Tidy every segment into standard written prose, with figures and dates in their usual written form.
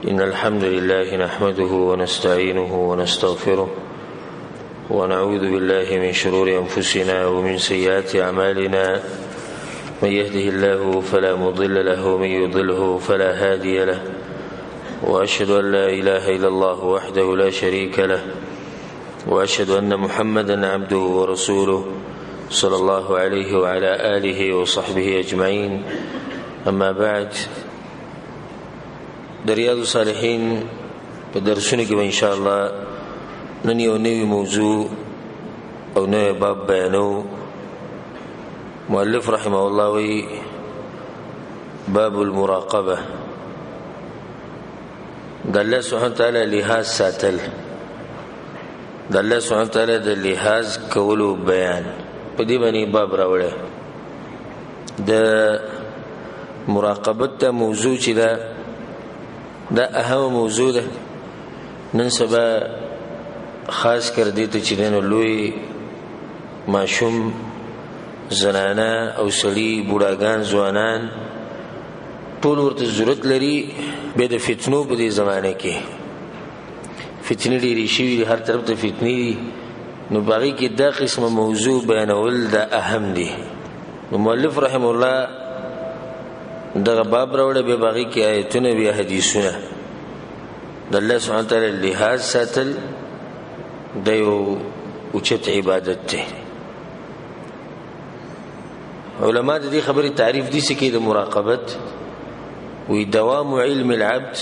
إن الحمد لله نحمده ونستعينه ونستغفره ونعوذ بالله من شرور أنفسنا ومن سيئات أعمالنا من يهده الله فلا مضل له ومن يضله فلا هادي له وأشهد أن لا إله إلا الله وحده لا شريك له وأشهد أن محمدا عبده ورسوله صلى الله عليه وعلى آله وصحبه أجمعين. أما بعد، رياض الصالحين په درسونه کې ان شاء الله نن یو نوی موضوع او نوی باب بیانو. مؤلف رحمه الله وی باب المراقبه، د الله سبحانه وتعالى لحاظ ساتل، د الله سبحانه وتعالى د لحاظ کولو بیان په دې باندې باب راوړی. د مراقبت موضوع چې دا اهم موضوع ده. نن سبا خاص کر دې ته چې نن لوی ماشوم، زنانه او سړي، بوډاګان، ځوانان ټول ورته ضرورت لري. به د فتنو په دې زمانه کې فتنې ډېرې شوي دي، هر طرف ته فتنې دي، نو باغی کې دا قسمه موضوع بیانول دا اهم دي. نو مؤلف رحم الله دغه باب راوړی، به باغی کې آیتونه بیا حدیثونه. د الله سبحانه وتعالی لحاظ ساتل د یو اوچت عبادت دی. علما د دې خبرې تعریف دي چې د مراقبت وی دوام علم العبد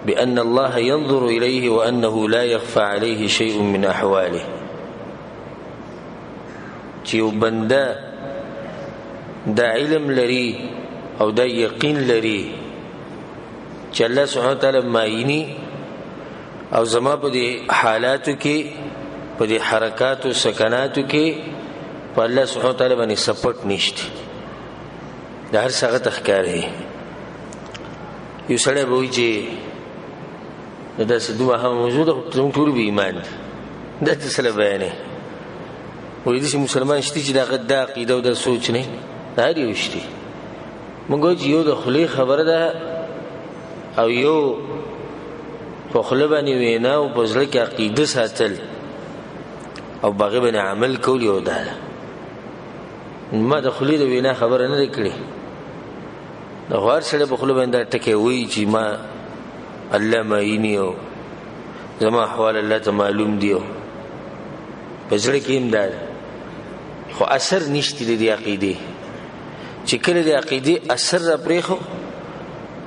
بأن الله ينظر إليه وأنه لا يخفى عليه شيء من أحواله. چې یو بنده دا علم لري او دا یقین لري چې الله سبحانه وتعالی معینی او زما په دې حالاتو کې، په دې حرکات او سکناتو کې په الله سبحانه وتعالی باندې سپورټ نشته، دا هر څه تخکار هي. یو سړی به وایي چې دا څه دوه هم موجوده، خو ټول به ایمان دا څه سره بیانې وایي چې مسلمان شته چې دا عقیده او دا سوچ نه دا دی شته. موږ یو د خلی خبره ده او یو په خله باندې وینا او په ځل کې عقیده ساتل او باغې باندې عمل کول یو ده. ما د خلی د وینا خبره نه کړې، د غوار سره په خله باندې ټکه وی چې ما الله معینی او زما احوال الله ته معلوم دی، په ځل کې امداد، خو اثر نشته د عقیده. چې کله د عقیده اثر را پرېخو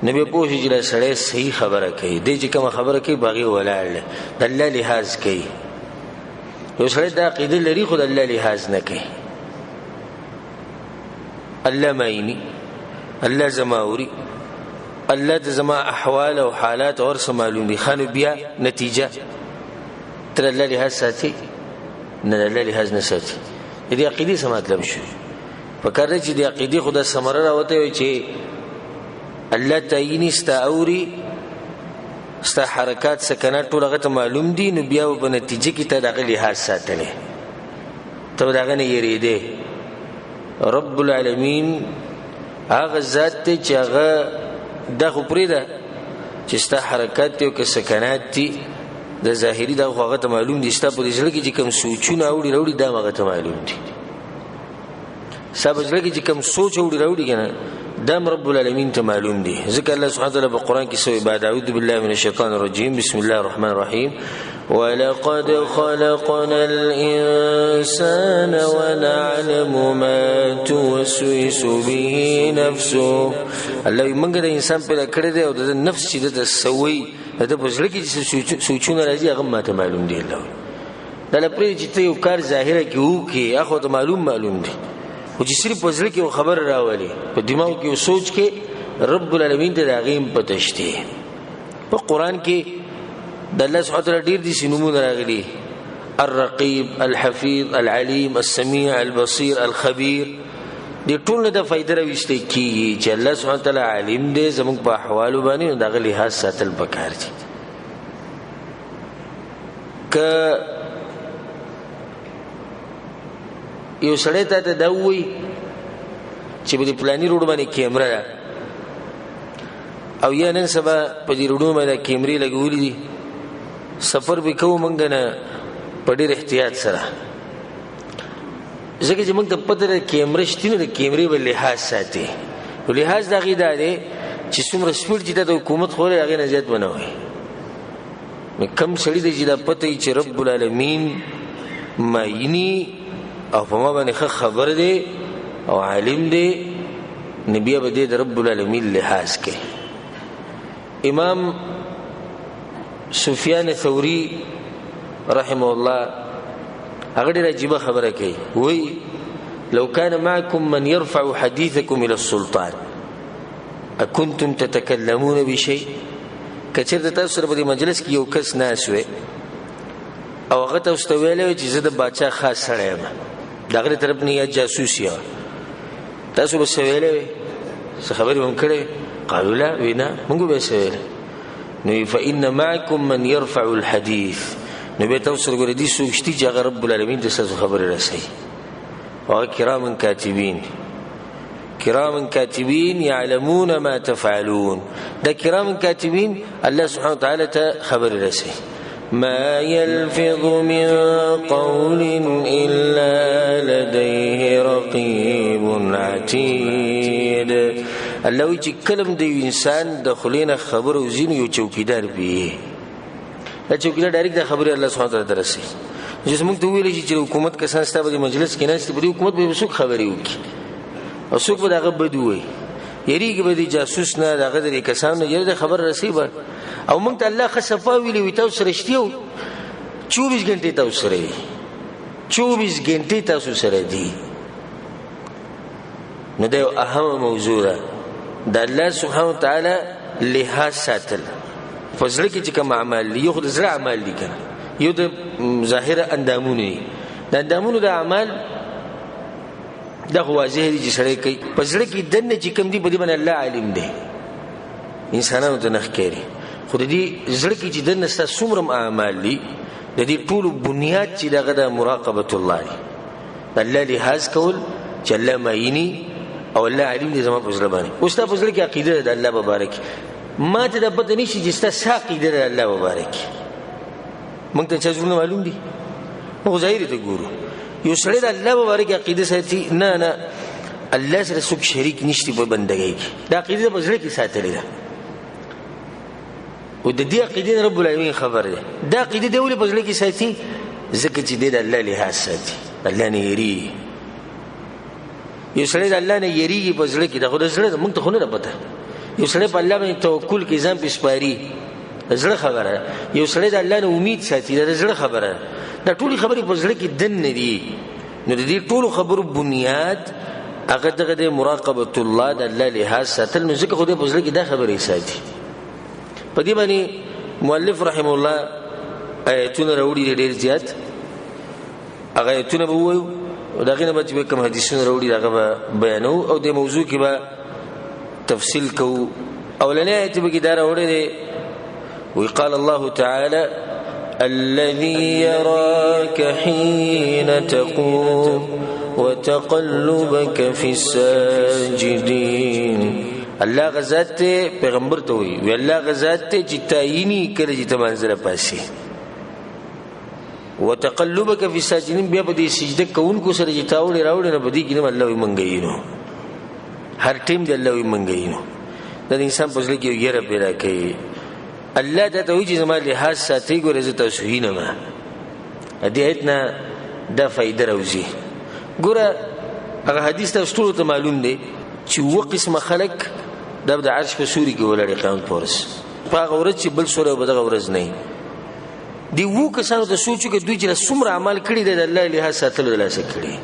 نبی پوه شي چې سړی صحیح خبره کوي، دی چې کوم خبره کوي باغې ولاړ د الله لحاظ کوي. یو سړی د عقیده لري خو د الله لحاظ نه کوي. الله معینی، الله زما اوري، الله د زما احوال او حالات اور څه معلوم دي. خانو بیا نتیجه تر الله لحاظ ساتي نه، الله لحاظ نه ساتي. دې عقیده څه مطلب شو؟ فکر چې د عقیده خدا ثمره راوته وي چې الله تعالی ستا اوري، ستا حرکات سکنات ټول هغه ته معلوم دي، نو بیا په نتیجه کې ته دغه لحاظ ساتلې، ته دغه نه یریدې. رب العالمین هغه ذات ته چې هغه د خو پرې ده چې ستا حرکات او سکنات دي د ظاهري د هغه ته معلوم دي، ستا په دې ځل کې چې کوم سوچونه اوړي دا هغه ته معلوم دي. سبب ځل کې چې کوم سوچ اوړي کنه دا رب العالمین ته معلوم دي. ذکر الله سبحانه وتعالى په قران کې سوې بعد اعوذ بالله من الشیطان الرجیم بسم الله الرحمن الرحیم ولقد خلقنا الانسان ونعلم ما توسوس به نفسه. الله موږ د انسان پیدا کړی دی او د نفس چې د سوي د بزړه کې چې سوچونه راځي هغه ماته معلوم دي. الله دا لپاره چې ته یو کار ظاهره کې وکي هغه ته معلوم دي، او چې صرف په ځل کې خبر راولي، په دماغ کې سوچ کې رب العالمین ته راغیم پتشته. په قران کې د الله سبحانه وتعالی ډیر دي سينومونه راغلي: الرقیب، الحفیظ، العلیم، السمیع، البصیر، الخبیر. دې ټول د فائدې راوستي کیږي چې الله سبحانه وتعالی عالم دی زموږ په احوالو باندې، دغه لحاظ ساتل پکار دي. که یو سړی ته دا وایي چې په پلاني روډ باندې کیمرا او یا نن سبا په دې روډو باندې کیمرې لګولې دي سفر به کوو موږ نه په ډېر احتیاط سره ځکه چې موږ ته پته ده کیمرې شته نو د کیمرې به لحاظ ساتي نو لحاظ د هغې دا دی چې څومره سپیډ چې د حکومت خوري هغې نه زیات به نه وایي کم سړي دی چې دا پته وي چې رب العالمین معیني او په ما باندې ښه خبر دی او عالم دی نو بیا به دی د رب العالمین لحاظ کوي امام سفیان ثوری رحمه الله هغه ډېره عجیبه خبره کوي وایي لو كان معكم من يرفع حديثكم الى السلطان اكنتم تتكلمون بشيء کچېرته تاسو سره په مجلس کې یو کس ناست وي او هغه تاسو ته ویلی چې زه د باچا خاص سړی یم د هغې طرف نه یا جاسوس یم تاسو به څه ویلی وي څه خبرې به هم کړی قالوا لا وی نه موږ به څه ویلی نو فإن معكم من يرفع الحديث نو بیا تاسو سره ګورئ دې څوک شته چې هغه رب العالمین ته ستاسو خبرې رسوي هغه کرام کاتبین كرام كاتبين يعلمون ما تفعلون ده كرام كاتبين الله سبحانه وتعالى خبر رسي ما يلفظ من قول إلا لديه رقيب عتيد الله يجي كلم ده إنسان دخلين خبر وزين يو چوكيدار بيه دا چوکیدار ډایرکټ د خبرې الله سبحانه وتعالی درسي چې موږ ته ویل چې حکومت کسان ستاسو په مجلس کې نه ستې په حکومت به څوک خبرې وکړي او څوک به دغه بد وایي یریږي به د جاسوس نه دغه د کسانو یره د خبر رسي به او موږ ته الله ښه صفا ویلي وي تاسو سره شته 24 غنټې تاسو سره 24 غنټې تاسو سره دي نو دا یو اهم موضوع ده د الله سبحانه وتعالی لحاظ ساتل فضل کې چې کوم اعمال یو خو د زړه اعمال دي کنه یو د ظاهر اندامونه د اندامونو د اعمال دا واضح دي چې سړی کوي په زړه کې دنه چې کوم دي په دې باندې الله عالم دی انسانانو ته نه ښکاري خو د دې زړه کې چې دنه ستاسو څومره اعمال دي د دې ټولو بنیاد چې دغه د مراقبه الله دی د الله لحاظ کول چې الله معیني او الله علیم دې زما په زړه باندې اوس تاسو په زړه کې عقیده ده الله مبارک ما ته د پته نشي چې تاسو عقیده ده الله مبارک موږ ته چې زړه معلوم دي موږ ظاهر ته ګورو یو سړی د الله مبارک عقیده ساتي نه نه الله سره څوک شریک نشته په بندګۍ کې دا عقیده په زړه کې ساتلې ده او د دې عقیده رب العالمین خبر ده دا عقیده دی ولې په زړه کې ساتي ځکه چې د الله لحاظ ساتي الله نه یری یو سړی د الله نه یریږي په زړه کې دا خو د زړه موږ ته خو نه پته یو سړی په الله باندې توکل کې ځان په سپاري زړه خبره یو سړی د الله نه امید ساتي دا زړه خبره دا ټولي خبرې په زړه کې دن دي نو د دې ټولو خبرو بنیاد هغه دغه د مراقبه الله د الله لحاظ ساتل نو ځکه خو دې په زړه کې دا خبرې ساتي په دې باندې مؤلف رحم الله آیتونه راوړي ډېر زیات هغه آیتونه به وایو او دغه نه به کوم حدیثونه راوړي هغه بیانو او د موضوع کې به تفصیل کوو اولنې آیت به کې دا راوړي دی وقال الله تعالى الذي يراك حين تقوم وتقلبك في الساجدين الله غزات پیغمبر ته وی الله غزات چې تعینی کړي چې تمنځره پاسي وتقلبك في الساجدين بیا په دې سجده کوونکو سره چې تاول راوړي نه بدی کینه الله وي منګینو هر ټیم دی الله وي منګینو د انسان په ځل کې یره پیدا کوي الله ته وی چې زما لحاظ ساتي ګورې زه تاسو هینه ما دې ایتنا دا فائدہ راوځي ګوره هغه حدیث تاسو ټول ته معلوم دی چې و قسم خلق د عرش په سوري کې ولړي قیامت پورس په هغه ورځ چې بل سوري به دغه ورځ نه دی وو کسانو ته سوچو کې دوی چې څومره عمل کړی دی د الله لحاظ ساتلو دلاسه کړی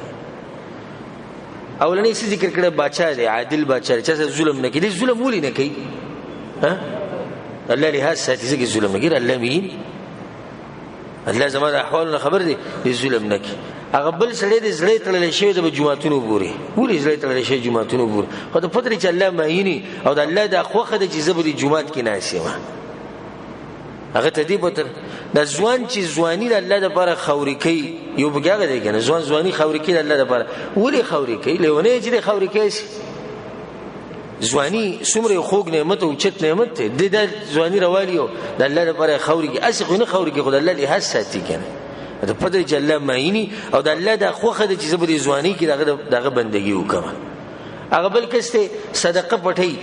اولنې څه ذکر کړه بادشاہ دی عادل بادشاہ چې ظلم نه کوي ظلم ولې نه کوي ها الله لحاظ ساتي ځکه ظلم نه کوي الله مين الله زموږ احوال خبر دی ظلم نه کوي هغه بل سړی د زړه تړل شي د جمعتونو پورې ولې زړه تړل شي جمعتونو پورې خو د پدری چې الله مایني او د الله د خوخه د جزبه د جمعات کې ناشې هغه ته دی بوتر د ځوان چې ځواني د الله لپاره خوري کوي یو بګاغه دی کنه ځواني خوري کوي د الله لپاره ولې خوري کوي لونه چې خوري کوي ځواني څومره خوږ نعمت او چت نعمت دی د ځواني راوالیو د الله لپاره خوري کې اسی خو نه خوري کې خدای الله له ساتي کنه د پدې چې الله مایني او د الله د خوخه د چې زبري ځواني کې دغه بندګي وکړه هغه بل کسته صدقه پټي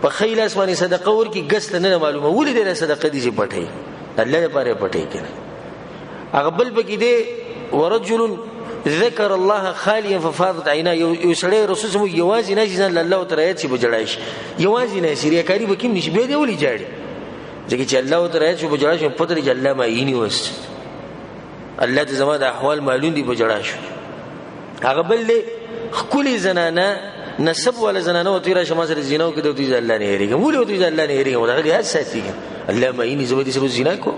په خیل اسماني صدقه ورکی ګست نه معلومه ولې د صدقه دي چې پټي الله لپاره پټي کنه هغه بل بګې دی ورجل ذكر الله خاليا ففاضت عيناه يسړي رسول سم یوازې نه ځان الله تعالی چې بجړای شي یوازې نه سریه کاری به کوم نشي به دی ولي جاړي ځکه چې الله تعالی چې بجړای شي پتر چې الله ما یې وس الله ته زما د احوال معلوم دي بجړای شي هغه بل خولي زنانه نسب ولا زنانه او تیرا شمه سره زینو کې دوی الله نه هریږي ولې دوی الله نه هریږي دا غي ساتي الله ما یې زبدي سره زینا کو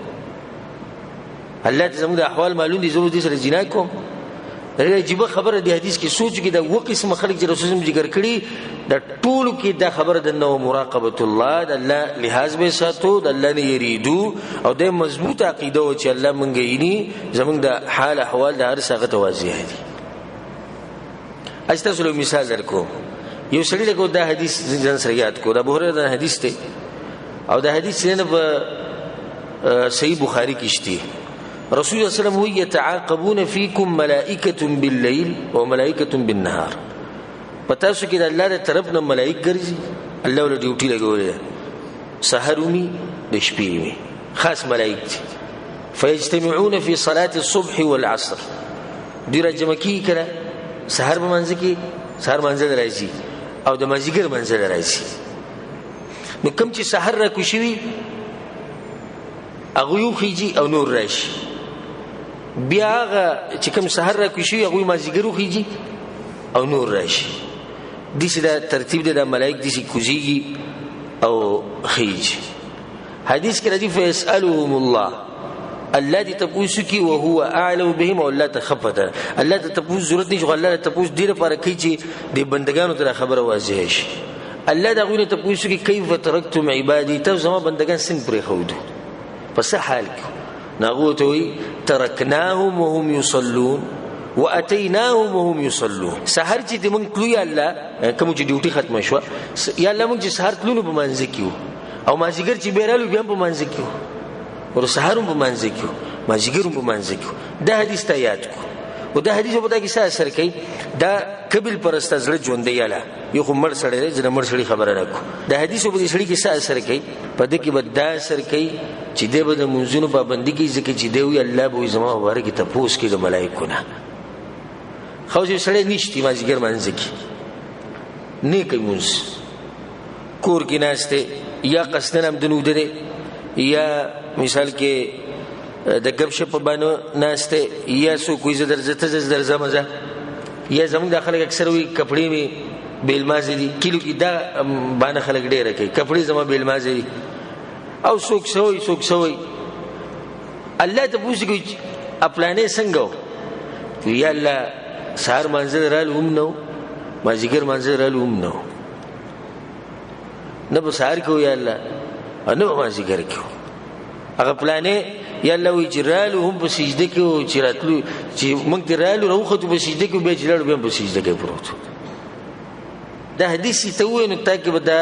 الله ته زموږ د احوال معلوم دي زبدي سره زینا کو عجیب خبره دی حدیث کې سوچ کې دا و قسم خلک چې رسول الله ذکر کړي دا ټول کې دا خبره د نو مراقبه الله د الله لحاظ به ساتو د الله نه یریدو او د مضبوط عقیده او چې الله مونږ یې زمونږ د حال احوال د هر څه واضح دي استاسو مثال درکو یو سړی له دا حدیث ځان سره یاد کو دا بوهره دا حدیث ته او دا حدیث نه په صحیح بخاری کې شته رسول الله صلی الله علیه وسلم يتعاقبون فيكم ملائکه بالليل وملائکه بالنهار پتا شو کې د الله تر طرف نه ملائک ګرځي الله ول ډیوټي لګولې سحرومي د شپې وي خاص ملائک فيجتمعون في صلاه الصبح والعصر دی راجم کی کړه سحر په منځ کې سحر منځ راځي او د مازیګر منځ راځي نو کوم چې سحر را کوشي هغه یو خيجي او نور راشي بیا هغه چې کوم سحر را کوشي هغه مازیګرو خيجي او نور راشي د دې دا ترتیب د ملائک د شي کوزيږي او خيجي حدیث کې راځي فيسالهم الله الذي تبوسکی وهو اعلم بهم او الله تخفت الله ته تبوس ضرورت نشي الله ته تبوس ډیره پر کوي چې د بندگانو ته خبره واضح شي الله دا غوښنه تبوس کی کیف ترکتم عبادی ته زما بندگان څنګه پرې خود پس حال نغوت وي ترکناهم وهم يصلون واتيناهم وهم يصلون سحر چې موږ کلو یا الله کوم چې ډیوټي ختم شو یا الله موږ چې سحر کلو په منځ کېو او مازیګر چې بیرالو بیا په منځ کېو ور سحرم په منځ کېو مازیګرم په منځ کېو دا حدیث ته یاد کو او دا حدیث په دا کې څه اثر کوي دا قبل پرسته زړه ژوند دی یاله یو مړ سړی زړه مړ سړی خبره راکو دا حدیث په دې سړی کې څه اثر کوي په دې کې بد اثر کوي چې دې به د منځونو پابندي کې ځکه چې دی وی الله به زما مبارک ته پوس کې د ملائکو نه خو چې سړی نشتی مازیګر منځ کې نه کوي منځ کور کې ناشته یا قصدن هم دنو درې یا مثال کې د غب شپ باندې ناشته یا سو کوی زر زمزه یا زموږ د خلک اکثر وی کپڑے می بیلمازي دي کیلو کې دا باندې خلک ډېر کوي کپڑے زما بیلمازي دي او څوک سوي الله ته پوښتنه کوي خپلانه څنګه یا الله سحر منځل رال هم نو مازیګر منځل رال هم نو نه په سحر کو یا الله انو مازیګر کو هغه پلانې یا الله وی جرال هم په سجده کې او چراتلو چې موږ درالو روخه په سجده کې به جرال به په سجده کې پروت دا حدیث ته وینو تاکي به دا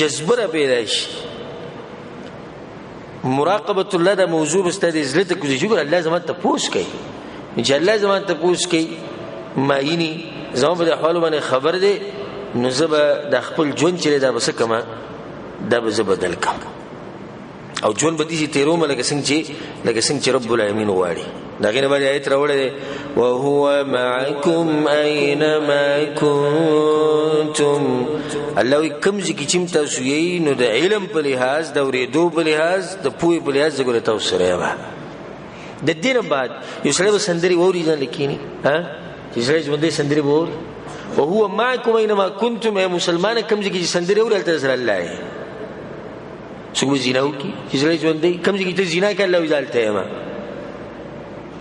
جذبره پیدا شي مراقبه الله دا موضوع استاد عزت کوي چې الله زمات ته پوښ کوي چې الله زمات ته پوښ کوي مایني زمو په احوال باندې خبر دی نو زبا د خپل جون چې دا بس کما دا به زبدل کم او جون بدی چې تیرو ملک څنګه چې رب العالمین واړي دا غنه باندې آیت راوړل او هو معکم اينما کنتم الله کوم چې چم تاسو یې نو د علم په لحاظ د ورېدو په لحاظ د پوهې په لحاظ زګره تاسو سره و د دین بعد یو سره سندري ووري ځان لیکيني ها چې سره ژوندې سندري وور او هو معکم اينما کنتم اي مسلمان کوم چې سندري ورته سره الله څنګه زیناو کی چې سره ژوندې کوم چې زینا کوي الله وزالته ما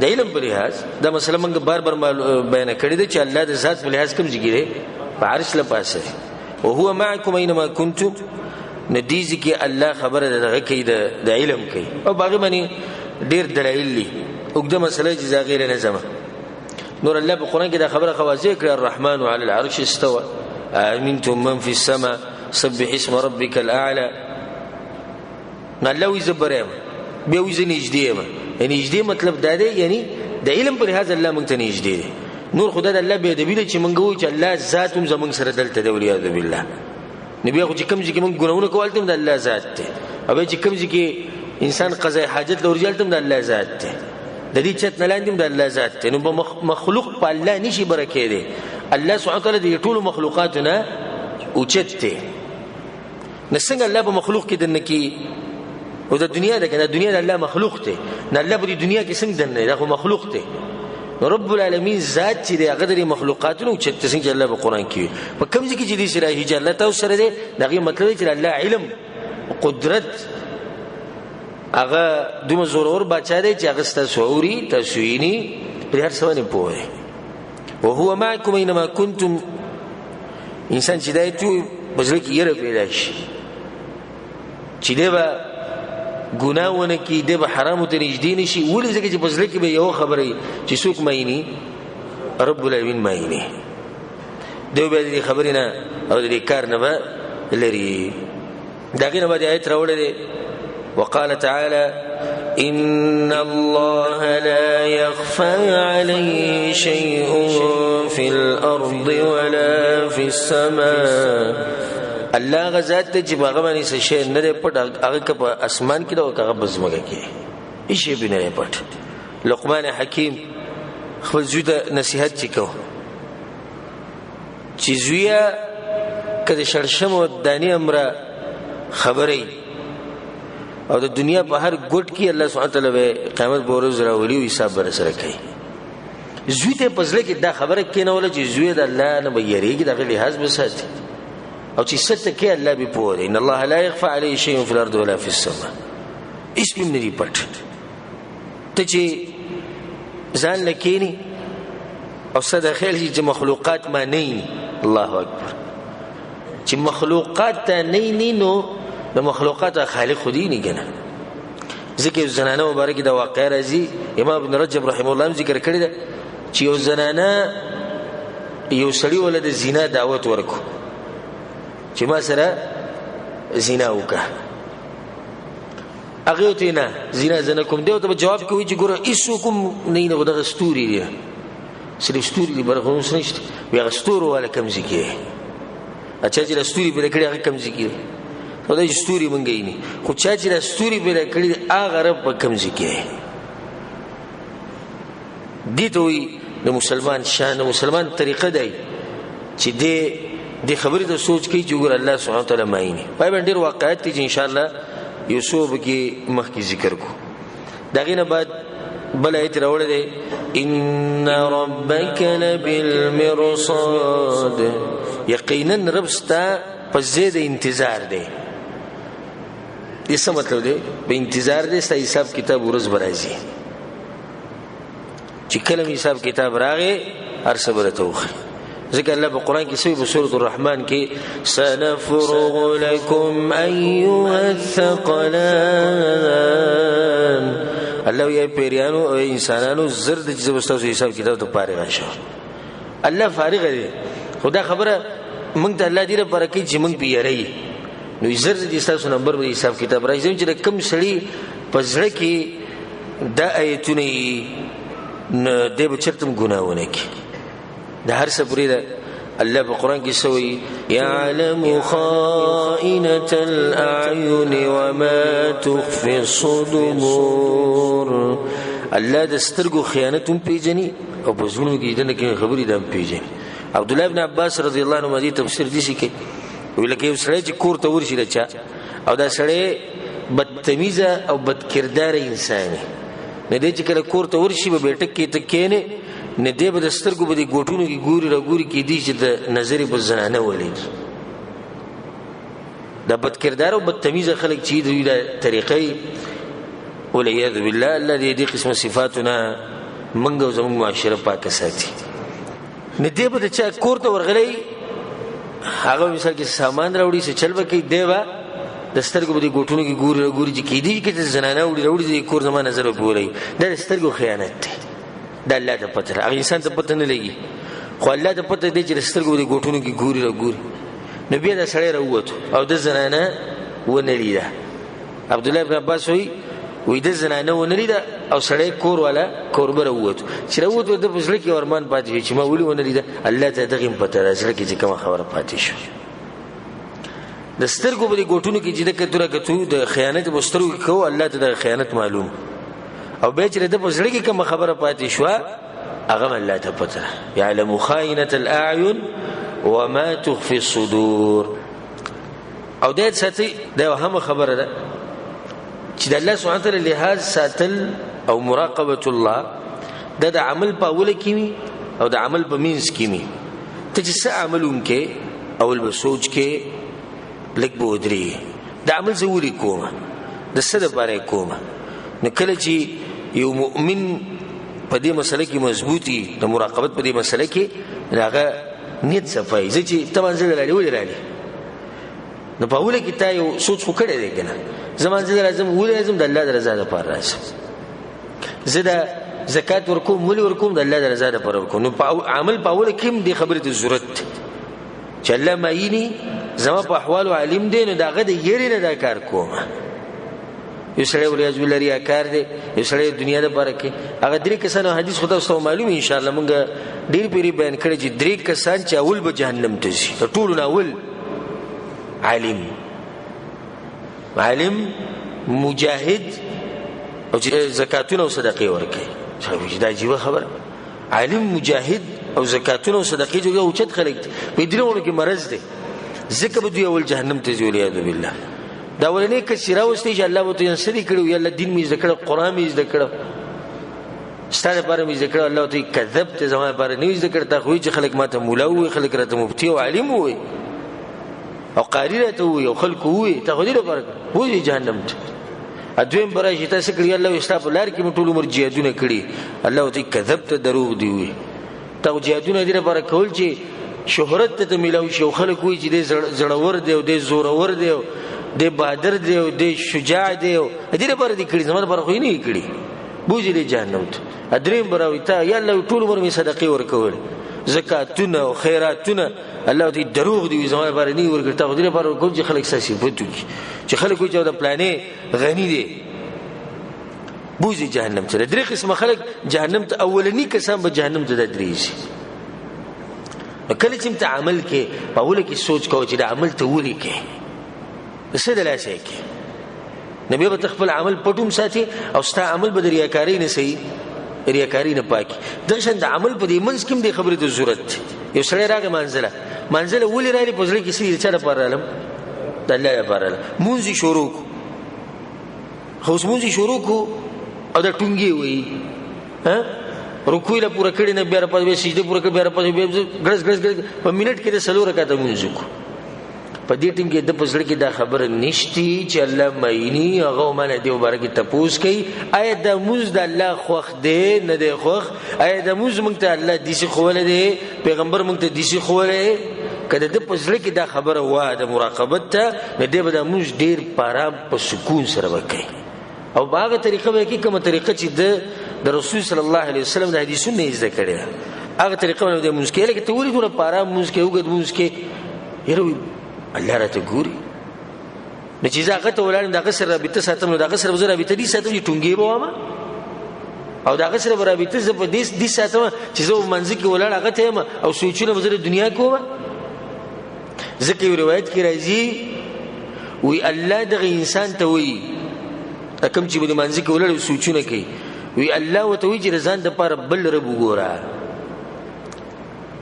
د علم په لحاظ دا مسله موږ بار بیان کړی دی چې الله د ذات په لحاظ کوم ځګیره په عرش له پاسه او هو معکم اينما کنتم ندیز کې الله خبره دغه کوي د علم کوي او باغ باندې ډیر دلایل دي وګړه مسله چې غیر نظم نور الله په قران کې دا خبره خواځي کړی الرحمن علی العرش استوى امنتم من في السماء سبح اسم ربك الاعلى. الله وی زبرم بیا وی نږدې ما، یعنی نږدې مطلب دا دی یعنی د علم پر هغه الله مونږ ته نږدې. نور خدای د الله به د بیل چې مونږ وو چې الله ذات هم زمونږ سره دلته دی ولیاذ بالله. نبی خو چې کوم ځکه مونږ ګناونه کول ته د الله ذات دی، او چې کوم ځکه انسان قضاء حاجت لورجل ته د الله ذات دی، د دې چت نه لاندې د الله ذات دی. نو مخلوق په الله نشي برکې دی. الله سبحانه وتعالى د ټول مخلوقاتنا اوچت دی. نسنګ الله په مخلوق کې دنه کې او د دنیا ده کنه، دنیا د الله مخلوق دی، نه الله په دنیا کې څنګه دنه دا خو مخلوق دی. رب العالمین ذات چې د غدري مخلوقاتونو چې څنګه الله په قران کې په کوم ځای کې چې دې سره هیڅ الله تاسو سره دی، دغه مطلب چې الله علم قدرت هغه دومره زورور بچا دی چې هغه ستاسوري تسوینی پر هر څه باندې پوهه. او هو معکم اينما کنتم. انسان چې دایته بزړه کې یره پیدا شي چې دی به ګناونه کې دی به حرامو ته نږدې نشي، ولې ځکه چې بزړه کې به یو خبره چې څوک مایني رب العالمین مایني دی به دې خبرې نه او دې کار نه به لري. داګه نه باندې آیت راوړل دي وقال تعالى إن الله لا يخفى عليه شيء في الأرض ولا في السماء. الله غزاد ته چې باغ باندې څه شی نه پټ هغه په اسمان کې دا او هغه بزمګه کې هیڅ شی نه پټ. لقمان حکیم خپل زوی ته نصیحت وکاو چې زویا کله شړشم او دانی امره خبرې او د دنیا په هر ګټ کې الله سبحانه وتعالى قیامت په ورځ راولي او حساب بر سره کوي. زوی ته پزله کې دا خبره کینوله چې زوی د الله نه بېریږي دغه لحاظ وساتي او چې ست کې الله به پوهه. ان الله لا يخفى عليه شيء في الارض ولا في السماء. اسم نه پټ ته چې ځان لکېنی او صد خیل چې مخلوقات ما نه. الله اکبر. چې مخلوقات ته نه نو د مخلوقات خالق خودی نه کنه. ذکر زنانه مبارک دا واقع راځي امام ابن رجب رحم الله ذکر کړی دا چې یو زنانه یو سړی ولید زنا دعوت ورکو چې ما سره زنا وکړه. هغه ته نه زنا کوم دی ته جواب کوي چې ګوره ایسو کوم نه غوډه ستوري دی سړي ستوري دی برغون سنشت وي غستور ولا کم ځکه اچھا چې ستوري به کړي هغه کم ځکه او د ستوري مونږی نه خو چا چې د ستوري به کړي هغه رب په کم ځکه دي ته وي د مسلمان شان مسلمان طریقه دی چې د خبرې د سوچ کوي چې ګور الله سبحانه وتعالى ماینه. پای باندې واقعیت چې ان شاء الله یوسف کې مخکې ذکر کو. دغه نه بعد بل ایت راوړل دي ان ربک لبالمرصاد. یقینا رب ستا په زید انتظار دی. دې څه مطلب دی؟ په انتظار دی ستا حساب کتاب ورځ برازي چې کله حساب کتاب راغی هر څه برته وخی. ذکر الله په قران کې سوی په سورۃ الرحمن کې سنفرغ لكم ايها الثقلان. الله یې پیریانو او انسانانو زرد چې زبستاسو حساب کتاب ته فارغ شو. الله فارغ دی. خدا خبره موږ ته الله دې لپاره کوي چې موږ پیری نو زرد چې تاسو نمبر به حساب کتاب راځي چې کم سړی پزړه کې د آیتونه د بچتم ګناونه کې د هر څه پرې ده. الله په قران کې سوی يعلم خائنة الاعين وما تخفي الصدور. الله د سترګو خیانت هم پیژني او په زړونو کې دنه کې خبرې ده پیژني. عبد الله ابن عباس رضی الله عنه دې تفسیر دي شي کې ویل کې سړی چې کور ته ورشي لچا او دا سړی بدتمیزه او بدکردار انسان نه دی چې کله کور ته ورشي به بیٹک کې تکینه نه دی به د سترګو به د ګوټونو کې ګوري را ګوري کې دي چې د نظر په زنانه ولید. دا بدکردار او بدتمیزه خلک چې دوی د طریقې ولعیاذ بالله الله دې قسم صفاتنا منګو زموږ معاشره پاکه ساتي. نه دی به د چا کور ته ورغلی هغه مثال کې سامان راوړي څه چل وکي دیوا د سترګو په ګوټونو کې ګوري چې کې دي کې زنانه وړي کور زما نظر وګوري. دا سترګو خیانت دی. دا الله ته پته هغه انسان ته پته نه لګي خو الله ته پته دی چې سترګو د ګوټونو کې ګوري را ګوري. نو بیا دا سړی راووت او د زنانه ونه لیده. عبد الله بن عباس وی د زنانه ونه لیده او سړی کور والا کوربه راووت. چې راووت د پزړه کې ورمان پاتې چې ما ولي ونه لیده. الله ته دغه پته راځي چې کوم خبره پاتې شو. د سترګو په ګوټونو کې چې د کتره کتو د خیانت بسترو کې کو الله ته د خیانت معلوم او به چې د پزړه کې کوم خبره پاتې شو هغه الله ته پته. يعلم خائنة الأعين وما تخفي الصدور. او دې ساتي دا هم خبره ده چې د الله سبحانه وتعالى لحاظ ساتل او مراقبه الله د عمل په اول کې او د عمل په مینس کې ته چې څه عملون کې اول به سوچ کې لګ بودري د عمل زوري کومه د څه لپاره کومه. نو کله چې یو مؤمن په دې مسله کې مضبوطی د مراقبت په دې مسله کې هغه نیت صفای چې ته منځل لري ولې لري. نو په اول کې تا یو سوچ خو کړی دی کنه زمان زه لازم ولې لازم د الله رضا لپاره راځم. زه د زکات ورکوم ولې ورکوم د الله رضا لپاره ورکوم. نو په عمل په اول کې د خبرې د ضرورت چې الله مایني زما په احوال علم دی نو داغه د یری نه دا کار کوم. یو سړی ولې ځول لري کار دی یو سړی دنیا د لپاره کې هغه درې کسانو حدیث خدا واستو معلوم ان شاء الله مونږ ډیر پیری بیان کړی چې درې کسان چې اول به جهنم ته ځي ټول نه اول عالم مجاهد او زکاتونه او صدقې ورکړي. دا عجیب خبره. عالم مجاهد او زکاتونه او صدقې جو یو چت خلک په دې کې مرز دي ځکه به دوی اول جهنم ته ځي ولیا بالله. دا ولنه کې سیرا واستي چې الله وته انسري کړو یا الله دین می ذکر قرآن می ذکر ستاره پر می ذکر الله ته کذبت زما پر نه ذکر ته خو چې خلک ماته مولا وي خلک راته مفتی او عالم وي او قاری راته وي او خلک وي ته خو دې لپاره وځي جهنم ته. ادویم برای چې تاسو کړی الله استاپ لار کې ټول عمر جهادونه کړی الله ته کذبت دروغ دی وي ته جهادونه دې لپاره کول چې شهرت ته ملاوي شو خلک وي چې دې زړور دی او دې زورور دی د بادر دی او د شجاع دی او دې لپاره دې کړی زموږ لپاره خو نه کړی بوجي دې جهنم ته. ادریم براوي ته یا الله ټول عمر می صدقې ورکول زکاتونه او خیراتونه الله دې دروغ دی زموږ لپاره نه ورکړ ته دې لپاره کوم چې خلک ساسي بوتو چې خلک چې د پلانې غني دي بوجي جهنم ته. درې قسم خلک جهنم ته اولنی کسان به جهنم ته درېږي. کله چې ته عمل کې په اول کې سوچ کوو چې د عمل ته ولي کې څه دلاسه کې نبی به خپل عمل پټوم ساتي او ستا عمل به ریاکاری نه سي ریاکاری نه پاکي. د شند د عمل په دې منځ کې د خبرې د ضرورت یو سړی راغی منزله ولې راځي په ځل کې سړي چې لپاره علم د الله لپاره مونږ شروع کو خو مونږ شروع کو او د ټونګي وي ها رکوع له پوره کړي نه بیا په سجده پوره کړي بیا په ګرځ په منټ کې د سلو رکعات مونږ کو. په دې ټیم کې د پسړ کې دا خبره نشتی چې الله مایني هغه معنی دی مبارک تپوس کوي آیا د موږ د الله خوخ دی نه دی خوخ آیا د موږ مونږ ته الله دیسي خوله دی پیغمبر مونږ ته دیسي خوله کله د پسړ کې دا خبره وا د مراقبت ته نه دی به د موږ ډیر پارام په سکون سره وکړي او باغه طریقه به کې کومه طریقه چې د رسول صلی الله علیه وسلم د حدیثونو نه ذکر کړي هغه طریقه نه د مسکه لکه ته ولې ټول پارام مسکه وګد مسکه یره الله راته ګوري نو چې زه هغه ته ولاړم دغه سره رابطه ساتم نو دغه سره وزره رابطه دي ساتم چې ټونګي به وامه او دغه سره رابطه زه په دې ساتم چې زه منځ کې ولاړ هغه ته او سوچونه وزره دنیا کومه. ځکه یو روایت کې راځي وی الله دغه انسان ته وی کوم چې په منځ کې ولاړ سوچونه کوي وی الله وتوي چې ځان د پاره بل رب وګوره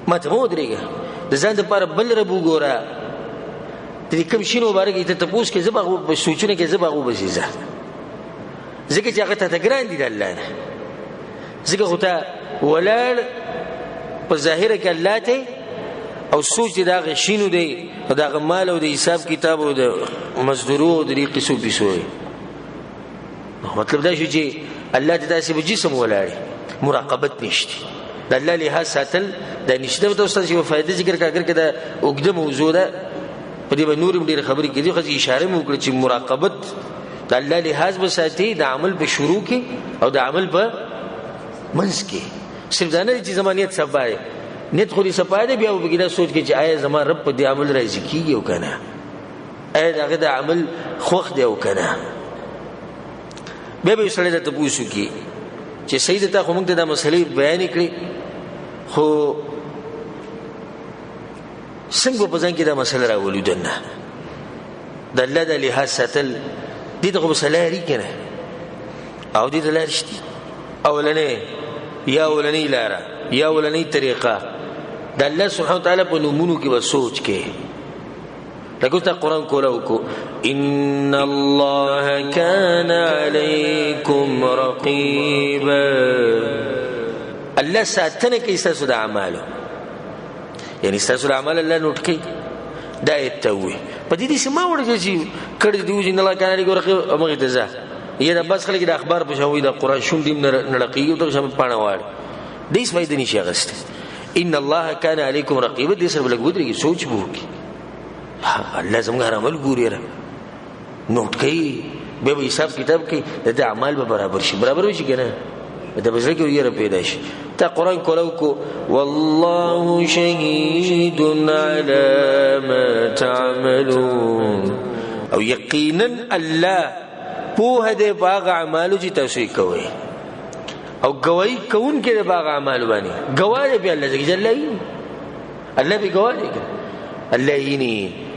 ماته مو درېګه د ځان د پاره بل رب وګوره دې کوم شي نو مبارک ته تاسو کې زبغه په سوچونه کې زبغه وبسیزه ځکه چې هغه ته ګران دي د الله نه ځکه خو ته ولړ په ظاهر کې الله ته او سوچ دا غشینو دی دا مال او د حساب کتاب او د مزدورو او د قصو بيسوي مطلب دا شو چې الله دې تاسو په جسم ولاړ مراقبت نشته د الله له ساتل د نشته تاسو ته فائدې ذکر کاګر کده وګده موضوع ده په دې باندې نور ډېر خبرې کړي خو اشاره مو کړې چې مراقبت د الله لحاظ به ساتي د عمل په شروع کې او د عمل په منځ کې صرف دا نه چې زمانیت سبای نیت خو دې سپاده بیا وبګی دا سوچ کې چې آیا زما رب په دې عمل راضي کیږي او کنه آیا دغه د عمل خوښ دی او کنه بیا به سړی ته پوښتنه کوي چې سید ته خو موږ ته دا مسلې بیان کړې خو څنګه په ځان کې دا مسله راولو دنه د الله د لحاظ ساتل دې ته خو مسله لري کنه او دې ته لار شته اولنې لاره یا اولنې طریقه د الله سبحانه وتعالى په نومونو کې به سوچ کې لکه ته قرآن کولاو کو ان الله كان عليكم رقيبا الله ساتنه کې استاسو د اعمالو یعنی استاسو د اعمال الله نوٹ کوي دا ایتوي په دې سما ورته چې کړي دی چې الله تعالی ګورخه امغه تزه یی دا بس خلک د اخبار په شوې د قرآن شوم دیم نلقیو ته شم پانه واړ دې سمې د نشي غست ان الله كان عليكم رقيبا دې سره بلګودري سوچ بو کی الله زموږ عمل ګوري را نوٹ کوي به حساب کتاب کوي د اعمال به برابر شي کنه دا به ځکه یې را پیدا شي ته قرآن کولاو کو والله شهید على ما تعملون او یقینا الله په دې باغ اعمالو چې تاسو کوي او گواہی کون کې د باغ اعمال باندې گواهی به الله جل الله به گواهی کوي الله یې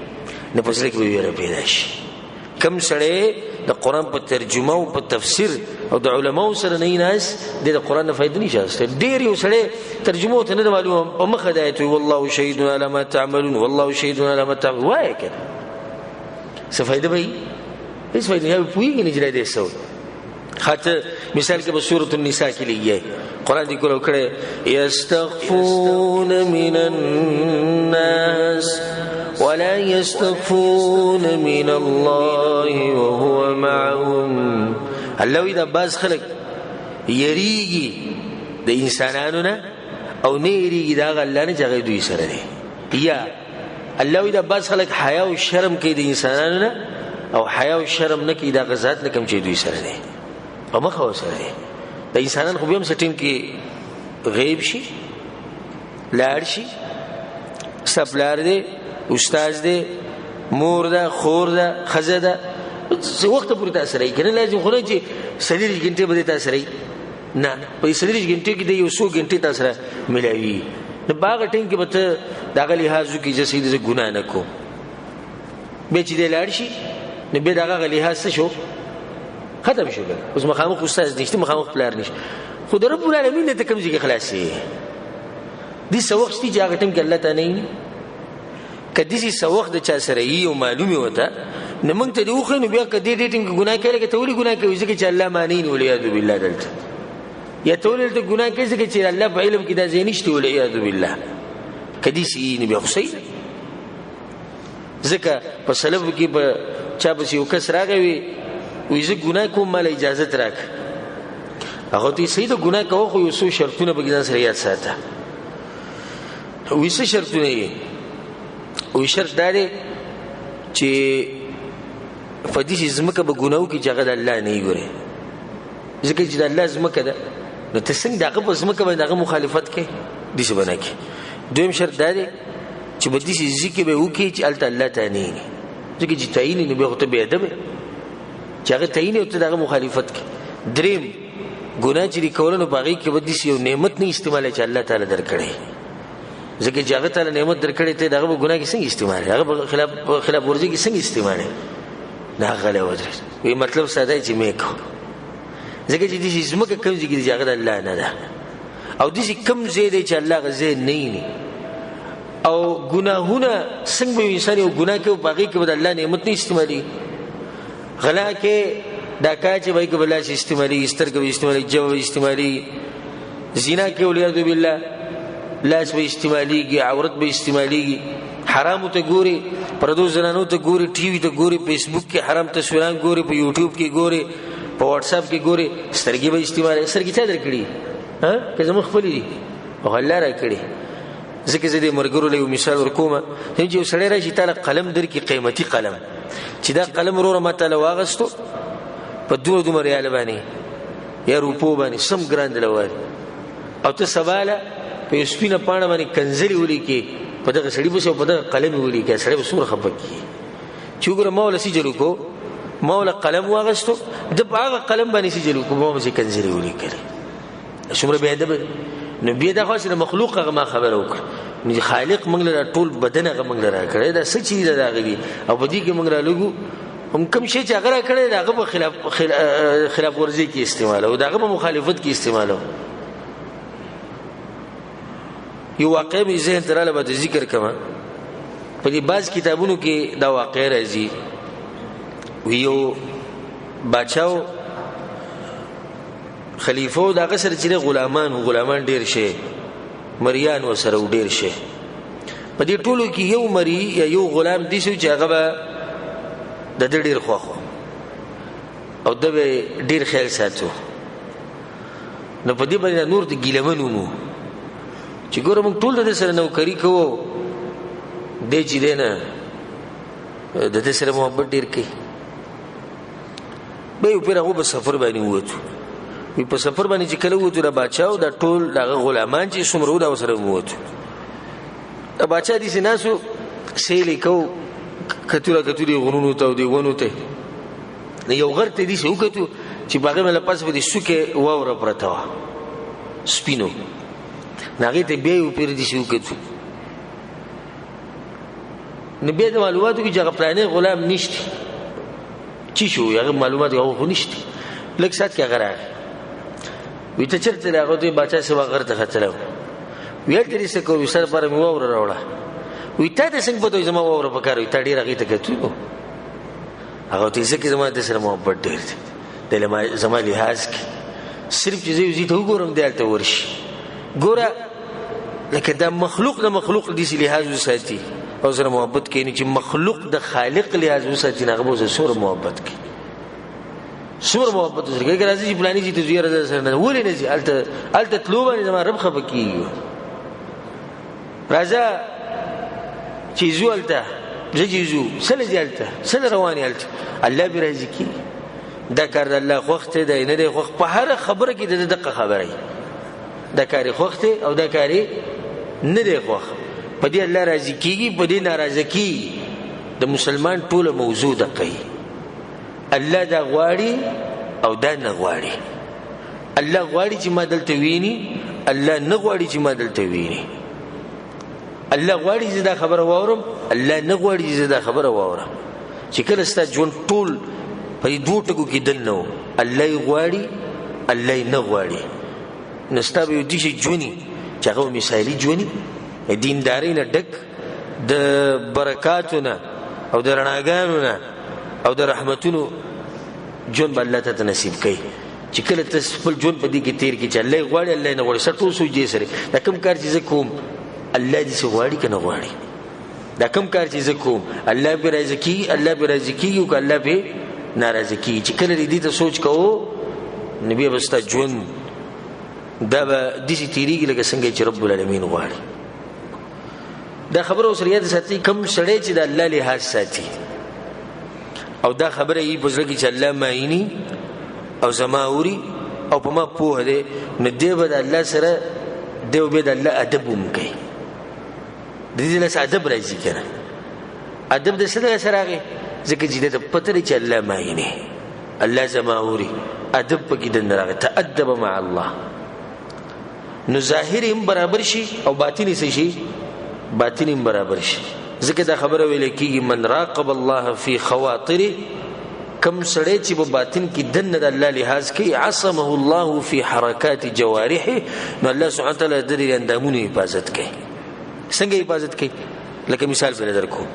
نه پوښتنه کوي را پیدا شي کم سره د قرآن په ترجمه او په تفسیر او د علماو سره نه ناس د قرآن نه فائدې نشته ډېر یو سره ترجمه ته نه معلومه په مخه دایته والله شهید علی ما تعملون والله شهید علی ما تعملون وای کنه څه فائدې به هیڅ فائدې نه پوهیږي نه جوړې ده خاطر مثال کې په سورۃ النساء کې لیږي قرآن دې کولو کړه یستغفون من الناس ولا يستغفون من الله وهو معهم الله اذا باز خلق یریږي د انسانانو نه او نه یریږي دا الله نه چې دوی سره دی یا الله اذا باز خلق حیا او شرم کوي د انسانانو نه او حیا او شرم نه کوي دا غزاد لکم چې دوی سره دی په مخه سره دی د انسانانو خو هم سټیم کې غیب شي لاړ شي سپلار دی استاد دی مور ده خور ده خزه ده وخت پورې تاثر کوي کنه لازم خو نه چې سلیری غنټه به تاثر کوي نه په سلیری غنټه کې د یو څو غنټه تاثر ملایوي نو باغ ټینګ کې به دغه لحاظو کې چې سید ګناه نه کو به چې د لاړ شي نو به دغه لحاظ شو ختم شو اوس مخامخ استاد نشته مخامخ پلار نشته خو رب العالمین ته کوم ځای کې خلاصي دي سوخت چې هغه ټیم کې الله تعالی نه کدی سي سوخت د چا سره یو معلومه وته نو موږ ته دی خو نو بیا کدی دې ټیم کې ګناه کوي کې تولي ګناه کوي چې الله مانین ولیاذ بالله دلته یا تولي ته ګناه کوي چې الله په علم کې دا زینشته ولیاذ بالله کدی سي نه بیا خصي ځکه په سلف کې په چا به یو کس راغوي وې زه ګناه کوم مال اجازه تراک هغه ته سید ګناه کوي خو یو څو شرطونه به ځان سره یاد ساته وې څه شرطونه یې او شرط داره چې فدیش زمکه به ګناو کې جګړه الله نه یوري ځکه چې الله زمکه ده نو ته څنګه دغه په زمکه باندې دغه مخالفت کوي دې څه بنه کې دویم شرط داره چې به دې ځکه به وکي چې الله تعالی نه ځکه چې تعین نه به ته به ادب چې هغه تعین او ته دغه مخالفت کوي دریم ګناه چې کولنو باغی کې به دې یو نعمت نه استعمال چې الله تعالی درکړي ځکه چې هغه تعالی نعمت درکړي ته دغه ګناه کې څنګه استعمال هغه خلاف ورزي کې څنګه استعمال نه غلې وځي وی مطلب ساده چې مې کو ځکه چې دې زمکه کوم ځای کې هغه الله نه ده او دې کوم ځای دی چې الله غزه نه او ګناهونه څنګه انسان یو ګناه کوي باقي کې بد الله نعمت نه استعمالي غلا کې دا کا چې وای کبل شي استعمالي استرګو استعمالي جو استعمالي زنا کې الیاذ بالله لاس به استعماليږي عورت به استعماليږي حرام ته ګوري پردو زنانو ته ګوري ټي وي ته ګوري فیسبوک کې حرام تصویران ګوري په یوټیوب کې ګوري په واتس اپ کې ګوري سترګې به استعمالي سترګې څه درکړي ها که زموږ خپل دي او الله را کړی ځکه زه دې مرګرو له مثال ورکوم چې یو سړی راشي تعالی قلم درکې قیمتي قلم چې دا قلم وروره ماته لواغستو په دوه ریال باندې یا روپو باندې سم ګراند لوي او ته سواله په سپینه پاڼه باندې کنځلې ولیکي په دغه سړي پسې او په دغه قلم ولیکي سړی به څومره خفه کېږي چې وګوره ما وله سجل وکړو ما وله قلم واغېستو ده په هغه قلم باندې سجل وکړو ما پسې کنځلې ولیکلې څومره بېادبه نو بیا دا خو چې د مخلوق هغه ما خبره وکړه نو خالق موږ له ټول بدن هغه موږ له راکړی دا څه چیز ده د هغه دي او په دې کې موږ رالګو هم کوم شی چې هغه راکړی د هغه په خلاف ورزي کې استعمالوو د هغه په مخالفت کې استعمالوو یو واقع مې ذهن ته راله به ذکر کوم په دې بعض کتابونو کې دا واقع راځي یو باچاو خلیفو دا غسر چې غلامان ډیر شي مریان وسره ډیر شي په دې ټولو کې یو مری یا یو غلام دي چې هغه به د ډیر خوخو او د ډیر خیال ساتو نو په دې باندې نور د ګیلمنو مو چې ګوره موږ ټول د سره نوکری کوو دې چې دی نه د دې سره محبت ډیر کوي به یو پیر هغه په سفر باندې ووتو وی په سفر باندې چې کله ووتو د باچاو د ټول دغه غلامان چې څومره دا سره ووتو د باچا دې سيناسو سیلې کو کتوري غرونو ته دی ونه ته یو غرته دي شو کتو چې باغې مله پاس په دې سوکه واوره پرته وا سپینو ناغه ته به یو پیر دي شو کتو نبی د معلوماتو کې چې پلانې غلام نشته چی شو هغه معلومات هغه نشته لکه سات کې غره وی ته چرته راغو ته بچا سوا غرته خطلو ویل ترې څه کو وسر پر مو اور راوړه وی ته د څنګه په دوی زما اور په کار وی ته ډیر هغه ته کتو هغه ته څه کې زما د سره محبت ډیر دی د زما لحاظ کې صرف چې زه ته وګورم دلته ورشي ګوره لکه دا مخلوق د مخلوق د لحاظ وساتي او سره محبت کوي چې مخلوق د خالق لحاظ وساتي نه غو سره محبت کوي سور محبت سره کوي راځي چې پلاني چې تزویر سره نه ولې نه چې الته تلو باندې زما رب خپه کیږي راځه چې زولته زجیزو سله جلته سله رواني الته الله به راځي کی دا کار د الله خوخته دی نه دی خوخ په هر خبره کې د دقه خبره دا کاری خوخته او دا کاری نه دی خوخ په دې الله راضي کیږي په دې ناراضه کیږي د مسلمان ټول موضوع ده کوي الله دا غواړي او دا نه غواړي الله غواړي چې ما دلته ویني الله نه غواړي چې ما دلته ویني الله غواړي چې دا خبره واورم الله نه غواړي چې دا خبره واورم چې کله ستا ژوند ټول په دې دوه ټکو کې دنه الله غواړي الله نه غواړي نستا به دې شي جونی چې هغه مثالي جونی دینداري نه ډک د برکاتونه او د رڼاګانو نه او د رحمتونو جون الله ته نصیب کړي چې کله تاسو خپل جون په دې کې تیر کې چې الله غواړي الله نه غواړي ستو سوجي سره دا کوم کار چې کوم الله دې غواړي کنه غواړي دا کوم کار چې کوم الله به راضي کی الله به راضي کی او الله به ناراضي کی چې کله دې ته سوچ کوو نبی بستا جون دا به دې تیریږي لکه څنګه چې رب العالمین غواړي دا خبره اوس ریاض ساتي کم سړی چې د الله لحاظ ساتي او دا خبره یې بزرګ چې الله مایني او زماوري او په ما پوهه ده نو دی به د الله سره دی به د الله ادب وکړي د دې له ادب راځي کنه ادب د سره راغی ځکه چې د پته چې الله مایني الله زماوري ادب پکې د راغی تأدب مع الله نو ظاهر هم برابر شي او باطنی شي باطن برابر شي ځکه دا خبره ویل کیږي من راقب الله فی خواطره کم سړی چې په باطن کې دنه د الله لحاظ کوي عصمه الله فی حرکات جوارحه نو الله سبحانه تعالی د دې اندامونو حفاظت کوي څنګه حفاظت کوي لکه مثال به درکو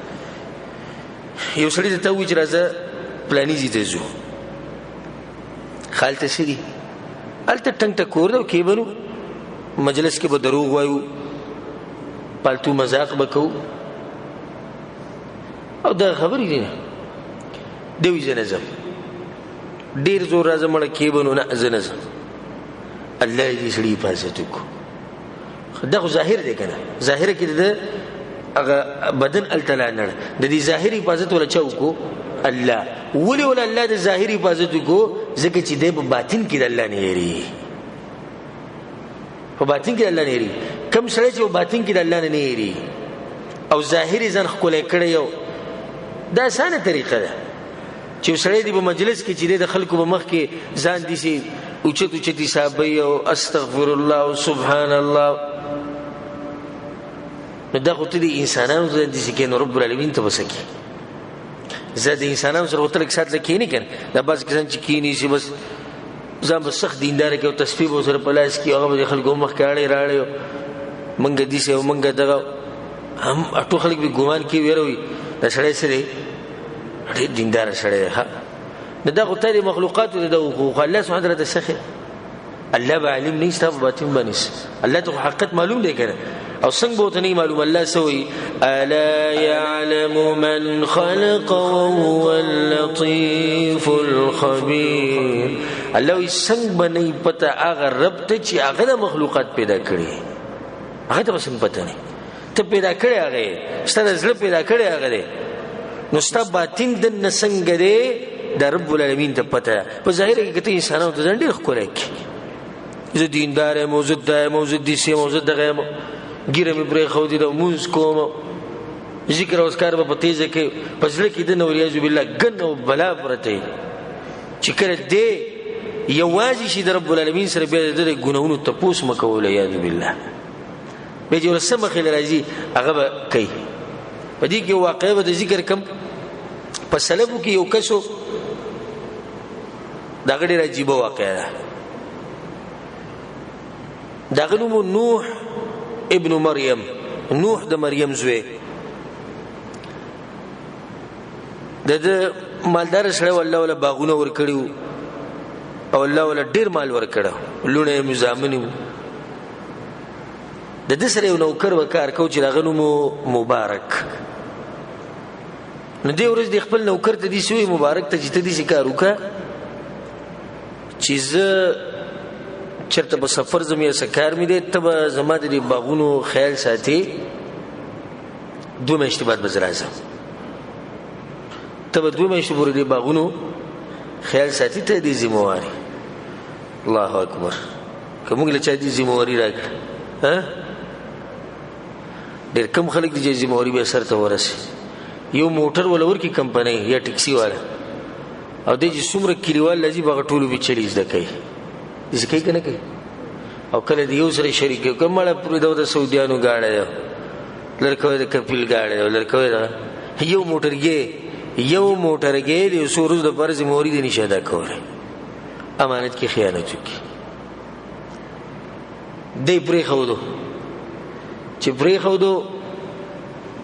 یو سړی ته وایي چې راځه پلانیزي ته ځو خالته سړي الته ټنګ ټکور دا کې بنو مجلس کې به دروغ وایو پالتو مزاق بکو او دا خبرې دي دوی زنزم ډیر زور راځم مړ کې بنو نه زنزم الله دې سړي حفاظت وکړو دا خو ظاهر دی کنه ظاهر کې د هغه بدن التلانه د دې ظاهر حفاظت ولا چوکو الله ولي ولا الله د ظاهر حفاظت وکړو ځکه چې د باطن کې د الله نه لري په باطن کې الله نه لري کم سړی چې باطن کې د الله نه یری او ظاهري ځان ښکلی کړی یو دا اسانه طریقه ده چې سړی دی په مجلس کې چې د خلکو په مخ کې ځان دي سي اوچت حسابي او استغفر الله او سبحان الله نو دا خو ته د انسانانو ځان دي چې نو رب العالمین ته وسکی زه د انسانانو سره وتل کې سات لکې نه کړ دا بس کسان چې کینی شي بس ځان به سخت دیندار کې او تسبیح و سره پلاس کې هغه د خلکو مخ کې اړې راړې منګه دي سه منګه دغه هم اټو خلک به ګومان کې ویروي دا سړی سره ډېر دیندار سړی ها دا خو ته د مخلوقات د حقوق الله سبحانه وتعالى تسخر الله به علم نه ستاسو باطن باندې الله ته حقیقت معلوم دی کنه او څنګه به ته نه معلوم الله سوی الا يعلم من خلق وهو اللطيف الخبير الله څنګه باندې پته هغه رب ته چې هغه د مخلوقات پیدا کړي هغه ته څنګه پته نه ته پیدا کړی هغه ستاسو زړه پیدا کړی هغه دی نو ستاسو باطن د نسنګ دی د رب العالمین ته پته په ظاهر کې ته انسانانو ته ډېر ښکلی کی زه دیندار یم موجود ده موجود دي سي موجود دغه یم ګیره مې پرې خو دي د مونږ کوم ذکر او اسکار په تیزه کې پزړه کې د نوریاذ بالله ګن او بلا پرته چې کړه دې یوازې شي د رب العالمین سره به د ګناونو تپوس مکول یاد بالله به جوړ سم خل راځي هغه کوي په دې کې واقع به ذکر کم په سلبو کې یو کسو دا غړي راځي واقع ده دغه نوم نوح ابن مریم نوح د مریم زوی د مالدار سره والله ولا باغونه ور کړیو او الله ولا ډیر مال ور کړو لونه مزامنو د دې سره یو نوکر وکړ کو چې دغه نوم مبارک نو دی ورځ د خپل نوکر ته دی سوی مبارک ته چې ته دې کار وکړه چې چرته په سفر زمي سکار مې دي ته زما د باغونو خیال ساتي 2 میاشتې بعد بزرازم ته 2 میاشتې پورې د باغونو خیال ساتي ته دې ذمہواری الله اکبر کومه له چا دې ذمہواری راکړه ها ډېر کم خلک دې ذمہواری به سر ته ورسي یو موټر ولور کی کمپنی یا ټیکسي والا او دې چې څومره کلیوال لږی باغ ټولو به چلی زده کوي ځکه کنه کوي او کله دی یو سره شریک کومه پوری د سعودیانو گاړه لړکوي د کپیل گاړه لړکوي یو موټرګي د سورز د فرض موري د نشه ادا کوله امانت کی خیانت کی دی پرې خودو چې پرې خودو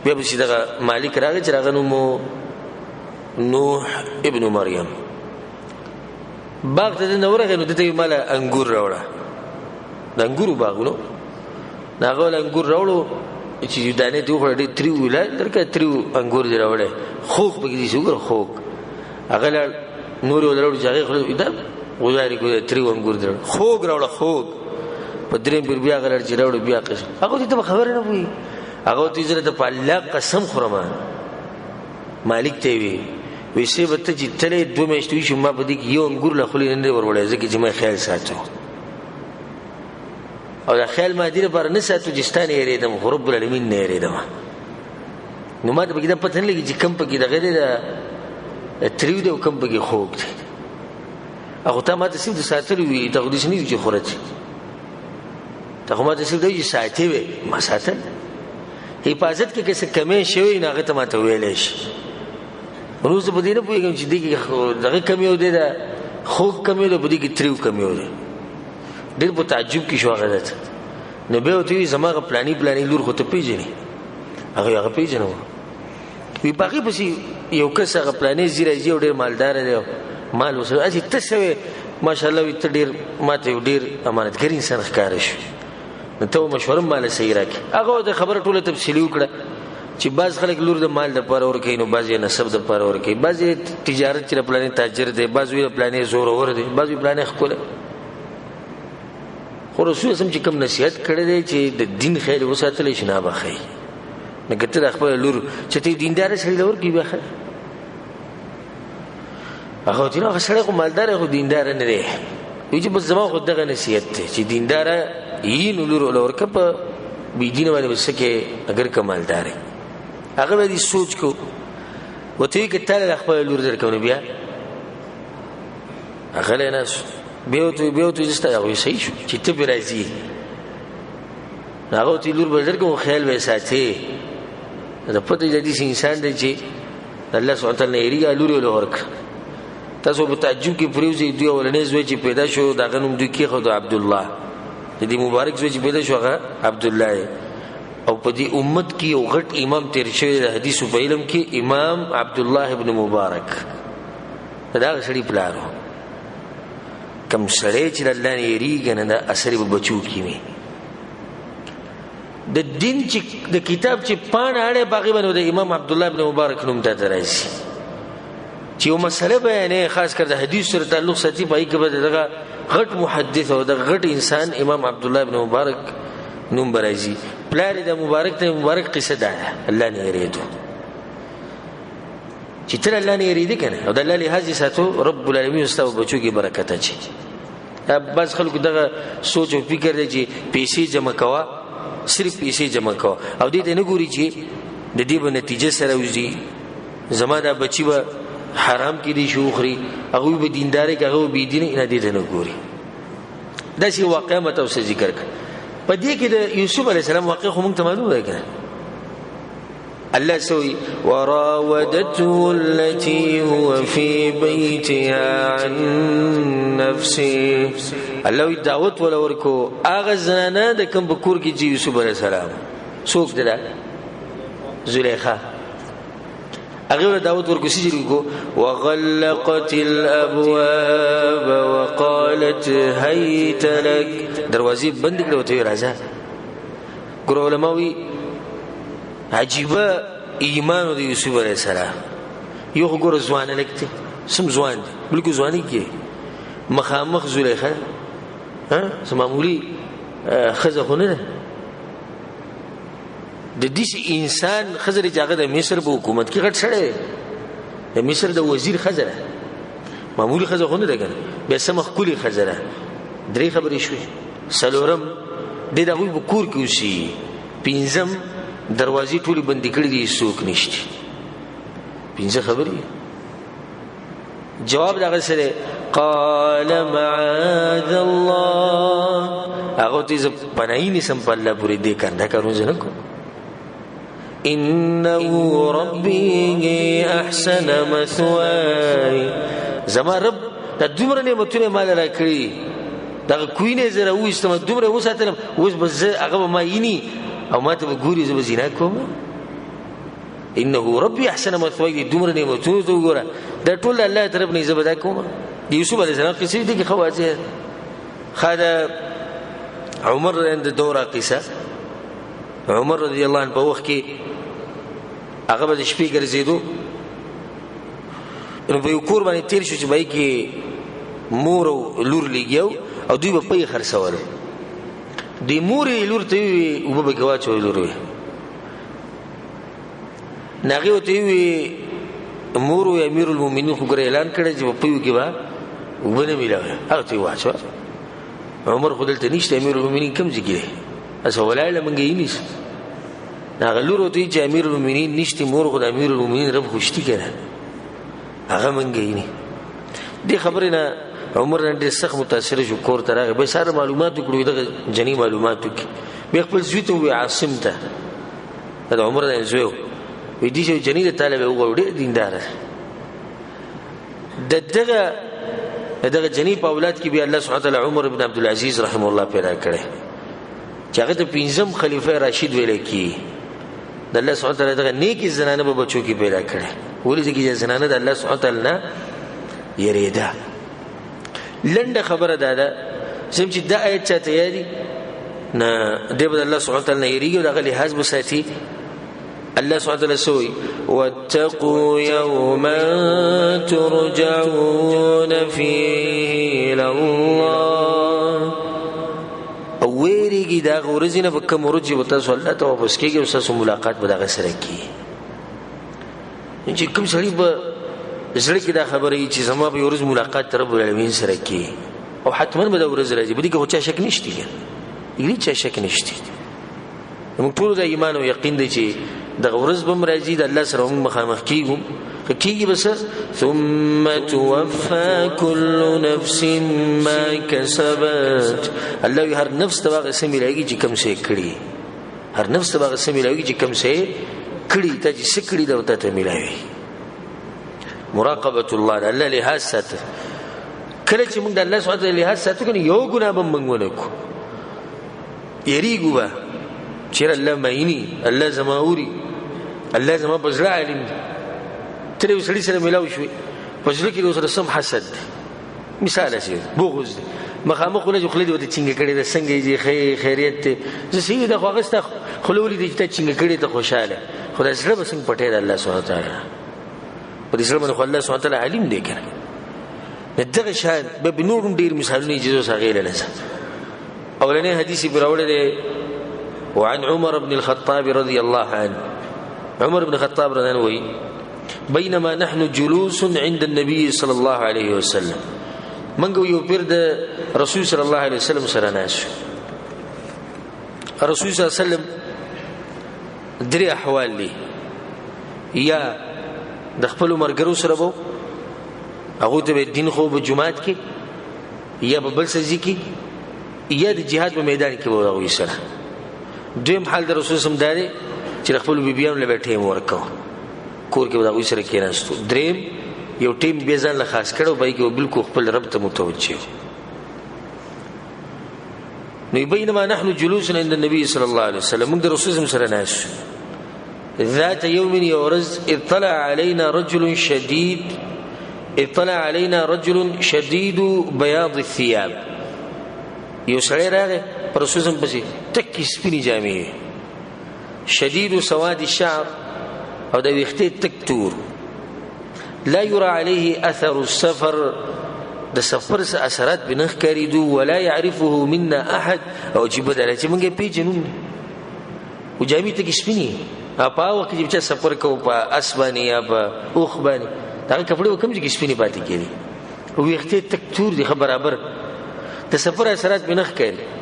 بیا به دغه مالک راغی چې راغنو مو نوح ابن مریم باغ ته نورغه نو دته مال انګور راوړه د انګورو باغونو ناغه انګور راوړو چې دانه دی خو ډېر تریو ویل درکه تریو انګور دی راوړه خوک بګی دي شوګر خوک هغه نور ولرو ځای خو دا وزاري کو تریو انګور دی خوک راوړه خوک په درې بیا غلر چې راوړو بیا قسم هغه ته خبر نه وي هغه ته زره د الله قسم خورم مالک ته وی ویسه به ته چې تلې 2 میاشتې شو ما په دې کې یو انګور له خلې نه ورولې ځکه چې ما خیال ساتو او دا خیال ما دې پر نه ساتو جستان یې ریدم رب العالمین نه ریدم نو ما ته بګیدا پته نه لګي چې کم پکې دغه دې تریو دې کم پکې خوب دې هغه ته ما ته سید ساتلو وی ته دې شنو چې خورته ته ما ته سید دې ساتي وي ما ساتل حفاظت کې څه کمې شوی نه هغه ته ما ته ویلې شي روز په دې نه پوهیږم چې دغه کمی و دې دا خوب کمی و دې کې تریو کمی و ډېر په تعجب کې شو هغه نو به وته زماغه پلاني لور خو ته پیژنې هغه پیژنو وی باقي پس یو کس هغه پلاني زیرا یو ډېر مالدار دی مال وسه اځي تسوي ماشاءالله وي ته ډېر ماته ډېر امانتګر انسان ښکار شي نو ته مشوره مال صحیح راکې هغه د خبره ټوله تفصیلی وکړه چې بعض خلک لور د مال د پاره ور کوي نو بعض یې نسب د پاره ور کوي بعض تجارت چې پلانې تاجر دی بعض وی پلانې زور ور دی بعض وی پلانې خپل خو رسول سم چې کوم نصیحت کړی دی چې د دین خیر وساتل شي نه بخي نه ګټه خپل لور چې ته دیندار سره لور کی بخي هغه چې هغه سره مالدار خو دیندار نه دی وی چې بس زما خو دغه نصیحت دی چې دیندار یې نور لور کپ بی دین باندې وسکه اگر کمالدار هغه به دې سوچ کو وته کې تعالی خپل لور درکونه بیا هغه نه بیا ته زستا یو شي چې ته به راځي هغه ته لور به درکو خیال به ساتي دا پته دې انسان دی چې الله سبحانه وتعالى یې لور له ورک تاسو په تعجب کې پریوزي دوی ولنې زوی چې پیدا شو دا غنوم دوی کې خو د عبد الله دې مبارک زوی چې پیدا شو هغه عبد الله او په دې امت کې یو غټ امام تیر شوی د حدیث په علم کې امام عبد الله ابن مبارک دا سړي پلارو کم سړی چې الله نه یریږي نه دا اثر به بچو کیوي د دین چې د کتاب چې پان اړه باغی باندې د امام عبد الله ابن مبارک نوم ته راځي چې یو مسله بیانې خاص کر د حدیث سره تعلق ساتي پای کې به دغه غټ محدث او د غټ انسان امام عبد الله ابن مبارک نوم برایي پلار د مبارک ته مبارک قصه ده الله نه یریدو چې تر الله نه یریدي کنه او د الله لحاظ ساتو رب العالمین استو بچو کې برکت اچي بس خلکو دغه سوچ او فکر دی چې پیسې جمع کوا صرف پیسې جمع کوا او دې نه ګوري چې د دې په نتیجه سره وځي زما دا بچي به حرام کې دي شوخري هغه به دینداري هغه به دین نه دي نه ګوري دا شی واقعا مته اوس ذکر کړ په دې کې د یوسف علی السلام واقع خو موږ ته معلومه ده الله سوي وراودته التي هو في بيتها عن نفسه الله دعوت ولا ورکو اغه زنانه د کوم بکور کې چې یوسف علی السلام څوک ده زلیخا اغه دعوت ورکو سجری کو وغلقت الابواب وقالت هيت لك دروازې بند کړو ته راځه ګور علماوی عجیبه ایمان د یوسف علیه السلام یو ګور ځوان لکته سم ځوان دی بلکې ځواني کې مخامخ زلیخا سمامولي خزه خونه ده د دې انسان خزر جاګه د مصر په حکومت کې غټ شړې د مصر د وزیر خزره معمولی خزه خونه ده کنه به سمخ کلی خزره درې خبرې شوې سلورم د دغه بکور کې وسی پنځم دروازې ټولې بندې کړې دي څوک نشته پنځه خبرې جواب دغه سره قال معاذ الله هغه ته پناهي نسم په الله پورې دې کنده کارونه نه کو انه ربي احسن مثواي زما رب د دومره نعمتونه مال را کړی دا کوینه زره وستم دومره وساتلم اوس بس هغه ما یینی او ما ته ګوري زما زینا کوم انه ربي احسن مثواي دومره نعمتونه تو ګوره دا ټول الله طرف نه زبدا کوم یوسف علیه السلام قصې دي کې خواجه خاله عمر عند دوره قصه عمر رضی الله عنه په وخت کې هغه به شپې ګرځېدو نو په یو کور باندې تیر شو چې بای کې مور او لور لګیاو او دوی په پي خرڅول د مور لور ته وي او به کوا چوي لور وي ناغه ته وي مور او امیر المؤمنین خو ګر اعلان کړی چې په پیو کې با وبنه ملاوي هغه ته واچو عمر خدلته نشته امیر المؤمنین کم ځګي اسو ولای لمنګي نيش هغه لور ته چې امیر المؤمنین نشته مور خدای امیر المؤمنین رب خوشتي کړه هغه منګي نه دي خبرنا عمر نن سخت متاثر شو کور ترغه به سره معلومات کړو دغه جنی معلومات کې به خپل زویته وي عاصم ته دا عمر نه زویو وې دي چې جنی ته طالب وګورې دیندار دغه جنی په اولاد کې به الله سبحانه وتعالى عمر ابن عبد العزيز رحم الله پیدا کړي چې هغه ته پنځم خلیفہ راشد ویل کی د الله سبحانه وتعالى دغه نیکی زنانه په بچو کې پیدا کړي ولې چې زنانه د الله سبحانه وتعالى نه یریدا لنډه خبره ده سم چې دا آیت چاته یادي نه د الله سبحانه وتعالى نه یریږي دغه لحاظ بساتي الله سبحانه وتعالى سوي واتقوا يوما ترجعون فيه الى الله او ویریږي دا غورزینه په کوم ورځ به تاسو الله ته واپس کیږي او تاسو ملاقات به دغه سره کی چې کوم سړي به زړه کې دا خبره چې زما به ورځ ملاقات رب العالمین سره کی او حتما به دا ورځ راځي بده کې هیڅ شک نشته یی هیڅ شک نشته موږ ټول د ایمان او یقین دی چې د ورځ به راځي د الله سره موږ مخامخ کیږي بس ثم توفى كل نفس ما كسبت الله هر نفس ته هغه څه ملایږي چې کوم څه کړی هر نفس ته هغه څه ملایږي چې کوم څه کړی ته چې څه کړی دا ته ملایوي مراقبه الله لحاظ ساته کله چې موږ د الله سبحانه وتعالى لحاظ ساتو کنه یو ګناه به موږ ونکو یریګو به چې الله مینی الله زماوري الله زما بزړه علم ترې وسړي سره ملاو شوي پښلو کې اوسره سم حسد مثال شي بغض مخامخ له خلې د څنګه کړي د څنګه یې خیریت ته زه سې د خوغسته خلولې د څنګه کړي ته خوشاله خدای سره به څنګه پټه د الله سبحانه وتعالى په دې سره باندې الله سبحانه وتعالى علم دی کنه دغه شان به بنور ډیر مثالونه جزو صغیره لسه اولنې حدیث براوړل دی وعن عمر بن الخطاب رضي الله عنه عمر بن الخطاب رضي الله عنه بينما نحن جلوس عند النبي صلى الله عليه وسلم منګو یو پیر د رسول صلی الله علیه وسلم سره ناس رسول صلی الله علیه وسلم درې احوال لي یا د خپل مرګرو سره وو هغه ته دین خو په جمعات کې یا په بل څه کې یا د جهاد په میدان کې وو هغه سره دویم حال د رسول سم داري چې خپل بیبيانو له ټیم ورکو کور کې ودا سره کېناستو دریم یو ټیم به ځان له خاص کړو بای کې بالکل خپل رب ته متوجه نو بينما نحن جلوس عند النبي صلى الله عليه وسلم من رسول سره ناس ذات يوم يورز اطلع علينا رجل شديد بياض الثياب يسړی راغی رسول سم پسې تک سپینې جامې شديد سواد الشعر او د ویختې تک تور لا يرى عليه اثر السفر د سفر اثرات بنخ کړي ولا يعرفه منا احد او چې بدل چې موږ پیژنو او جامې تک سپینې په وخت کې چې سفر کوو په اسبانی یا په اوخ باندې دا کپڑے کوم چې سپینې پاتې کېږي او ویختې تک تور دي برابر د سفر اثرات بنخ کړي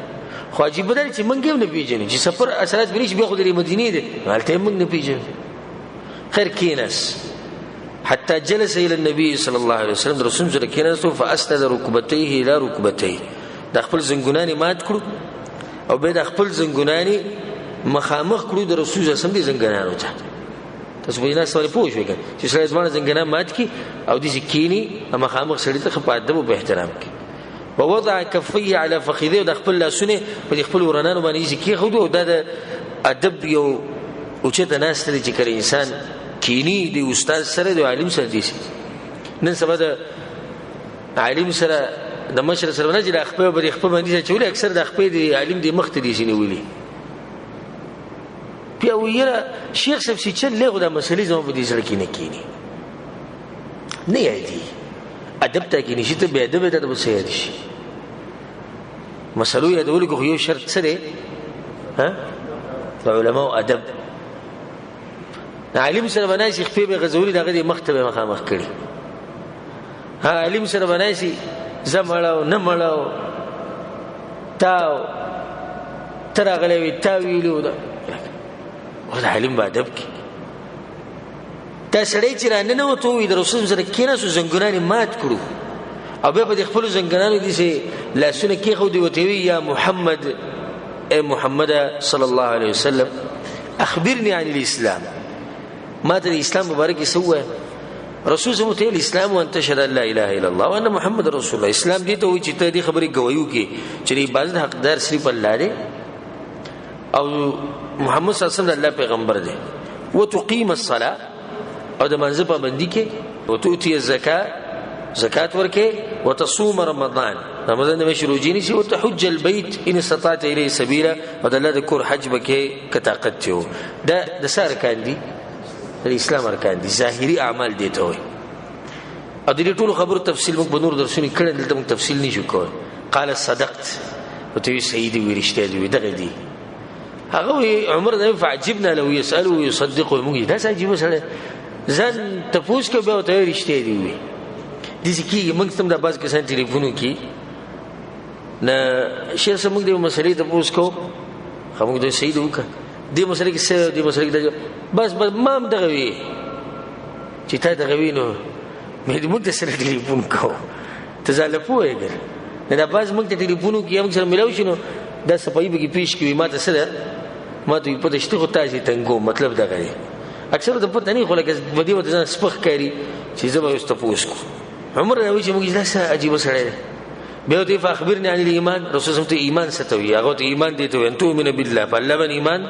خو چې بدل چې موږ نه پیژنو چې سفر اثرات بنش بیا خو د مدینه دي حالته موږ نه پیژنو خير كينس حتى جلس الى النبي صلى الله عليه وسلم رسول الله كينس فاسند ركبتيه الى ركبتيه د خپل زنګونانی مات کړو او به د خپل زنګونانی مخامخ کړو د رسول الله سم دي زنګونانو ته تاسو په نه سوال پوښوي چې سړی ځوان زنګونان مات کی او د کینی مخامخ سړی ته په ادب او احترام کی ووضع كفيه على فخذيه د خپل لاسونه په خپل ورانانو باندې کی خو د ادب یو او چې د ناس ته چې کړي انسان کینی دی استاد سره د عالم سره دي نن سبا د عالم سره د مشر سره نه چې د خپل باندې چې ولې اکثر د خپل دی عالم دی مخ ته دي شنو ویلي بیا ویره شیخ صاحب چې له غو د مسلې زمو په دې سره کې نه کینی نه یادي ادب ته کې نشي ته به ادب ته به سي دي مسلو یادول کو یو شرط سره ها علماء ادب عالم سره بناسي خپې به غزولي دغه مختبه مخامخ کړي ها عالم سره بناسي زمړاو نه مړاو تاو ترغلې وی تاویلو دا عالم به ادب کې دا سړی چې رانه نو ته وي د رسول سره کیناسو زنګونانی مات کړو او به په خپل زنګونانو دي چې لاسونه کې خو دی وته وی یا محمد اے محمد صلی الله علیه وسلم اخبرني عن الاسلام ما ته الاسلام مبارک سوى رسول سمو ته الاسلام وان تشهد ان لا اله الا الله وان محمد رسول الله اسلام دي ته وي چې ته دې خبرې گویو کې چې عبادت حقدار صرف الله دی او محمد صلی الله علیه وسلم الله پیغمبر دی وتقيم الصلاه او د منځ پابندي کې وتؤتي الزکات زکات ورکه وتصوم رمضان د مشروجین شي وتحج البيت ان استطعت اليه سبيلا ودل د کور حج بکې کتاقت چو د سر کاندي د اسلام ارکان دي ظاهري اعمال دي ته وي او د دې ټول خبرو تفصیل موږ بنور درسونه کړل دلته موږ تفصیل نشو کول قال صدقت وتوي سيدي ورشته دي دغه دي هغه عمر نه فعجبنا لو يسالوا ويصدقوا موږ دا ساجيبه سره ځان تفوس کې به ته رښتیا دی وي د ځکه موږ تم د باز کسان ټلیفون کې نه شیخ سمګ دی مسلې ته پوس کو خموږ د سید وک دې مسله کې څه دې مسله کې بس ما هم دغه وی چې تا دغه وی نو مې دې موږ سره ټلیفون کوو ته ځاله پوهېږې نه دا باز موږ ته ټلیفون کې هم سره ملاو شي نو دا صفایي به کې پیش کوي ما ته سره ما ته پته شته خو تاسو تنګو مطلب دا غړي اکثر د پته نه خو لکه بدی وته ځان سپخ کوي چې زه به واستفوس کو عمر راوي چې موږ دا څه عجیب سره بیا ته فاخبرني عن الايمان رسول الله ته ایمان ستوي هغه ته ایمان دي ته ان تؤمن بالله فالله باندې ایمان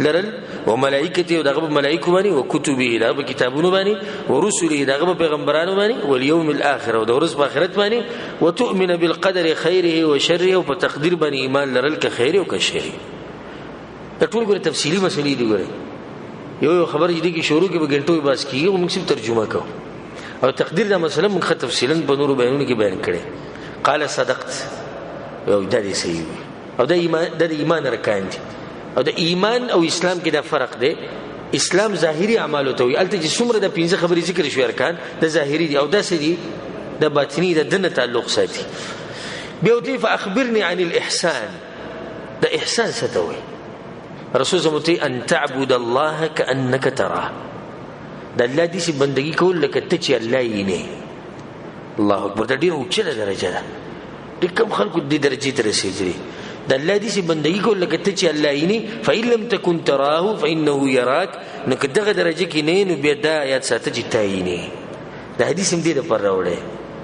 لرل وملائکته دغه ملائکه باندې او کتبه دغه کتابونه باندې او رسله دغه پیغمبرانو باندې او اليوم الاخر او د ورځ په آخرت باندې وتؤمن بالقدر خيره وشره او په تقدیر باندې ایمان لرل که خیر او که شر ته ټول ګره تفصیلی مسلې دي ګره یو خبر دې کې شروع کې به ګنټو بس کیږي او موږ صرف ترجمه کوو او تقدیر دا مسله موږ تفصیلا په نور بیانونه کې بیان کړي قال صدقت او دا دې صحیح او دا ایمان رکان دي او د ایمان او اسلام کې دا فرق دی اسلام ظاهري اعمال ته وي الته چې څومره د 15 خبرې ذکر شو ارکان د ظاهري دي او د سدي د باطني د دنه تعلق ساتي بیا ودی فاخبرني عن الاحسان د احسان ستوي رسول الله ان تعبد الله كانك تراه د الله دې بندگی کول لکه ته چې الله یې نه الله اکبر دا ډیره اوچه درجه ده د کوم خلکو دې درجه ته رسیدلي د الله دې بندگی کول لکه ته چې الله یې نه فإن لم تكن تراه فإنه يراك نو کداغه درجه کې نه نو بیا دا آیات ساته چې تای نه دا حدیث هم دې پر راوړې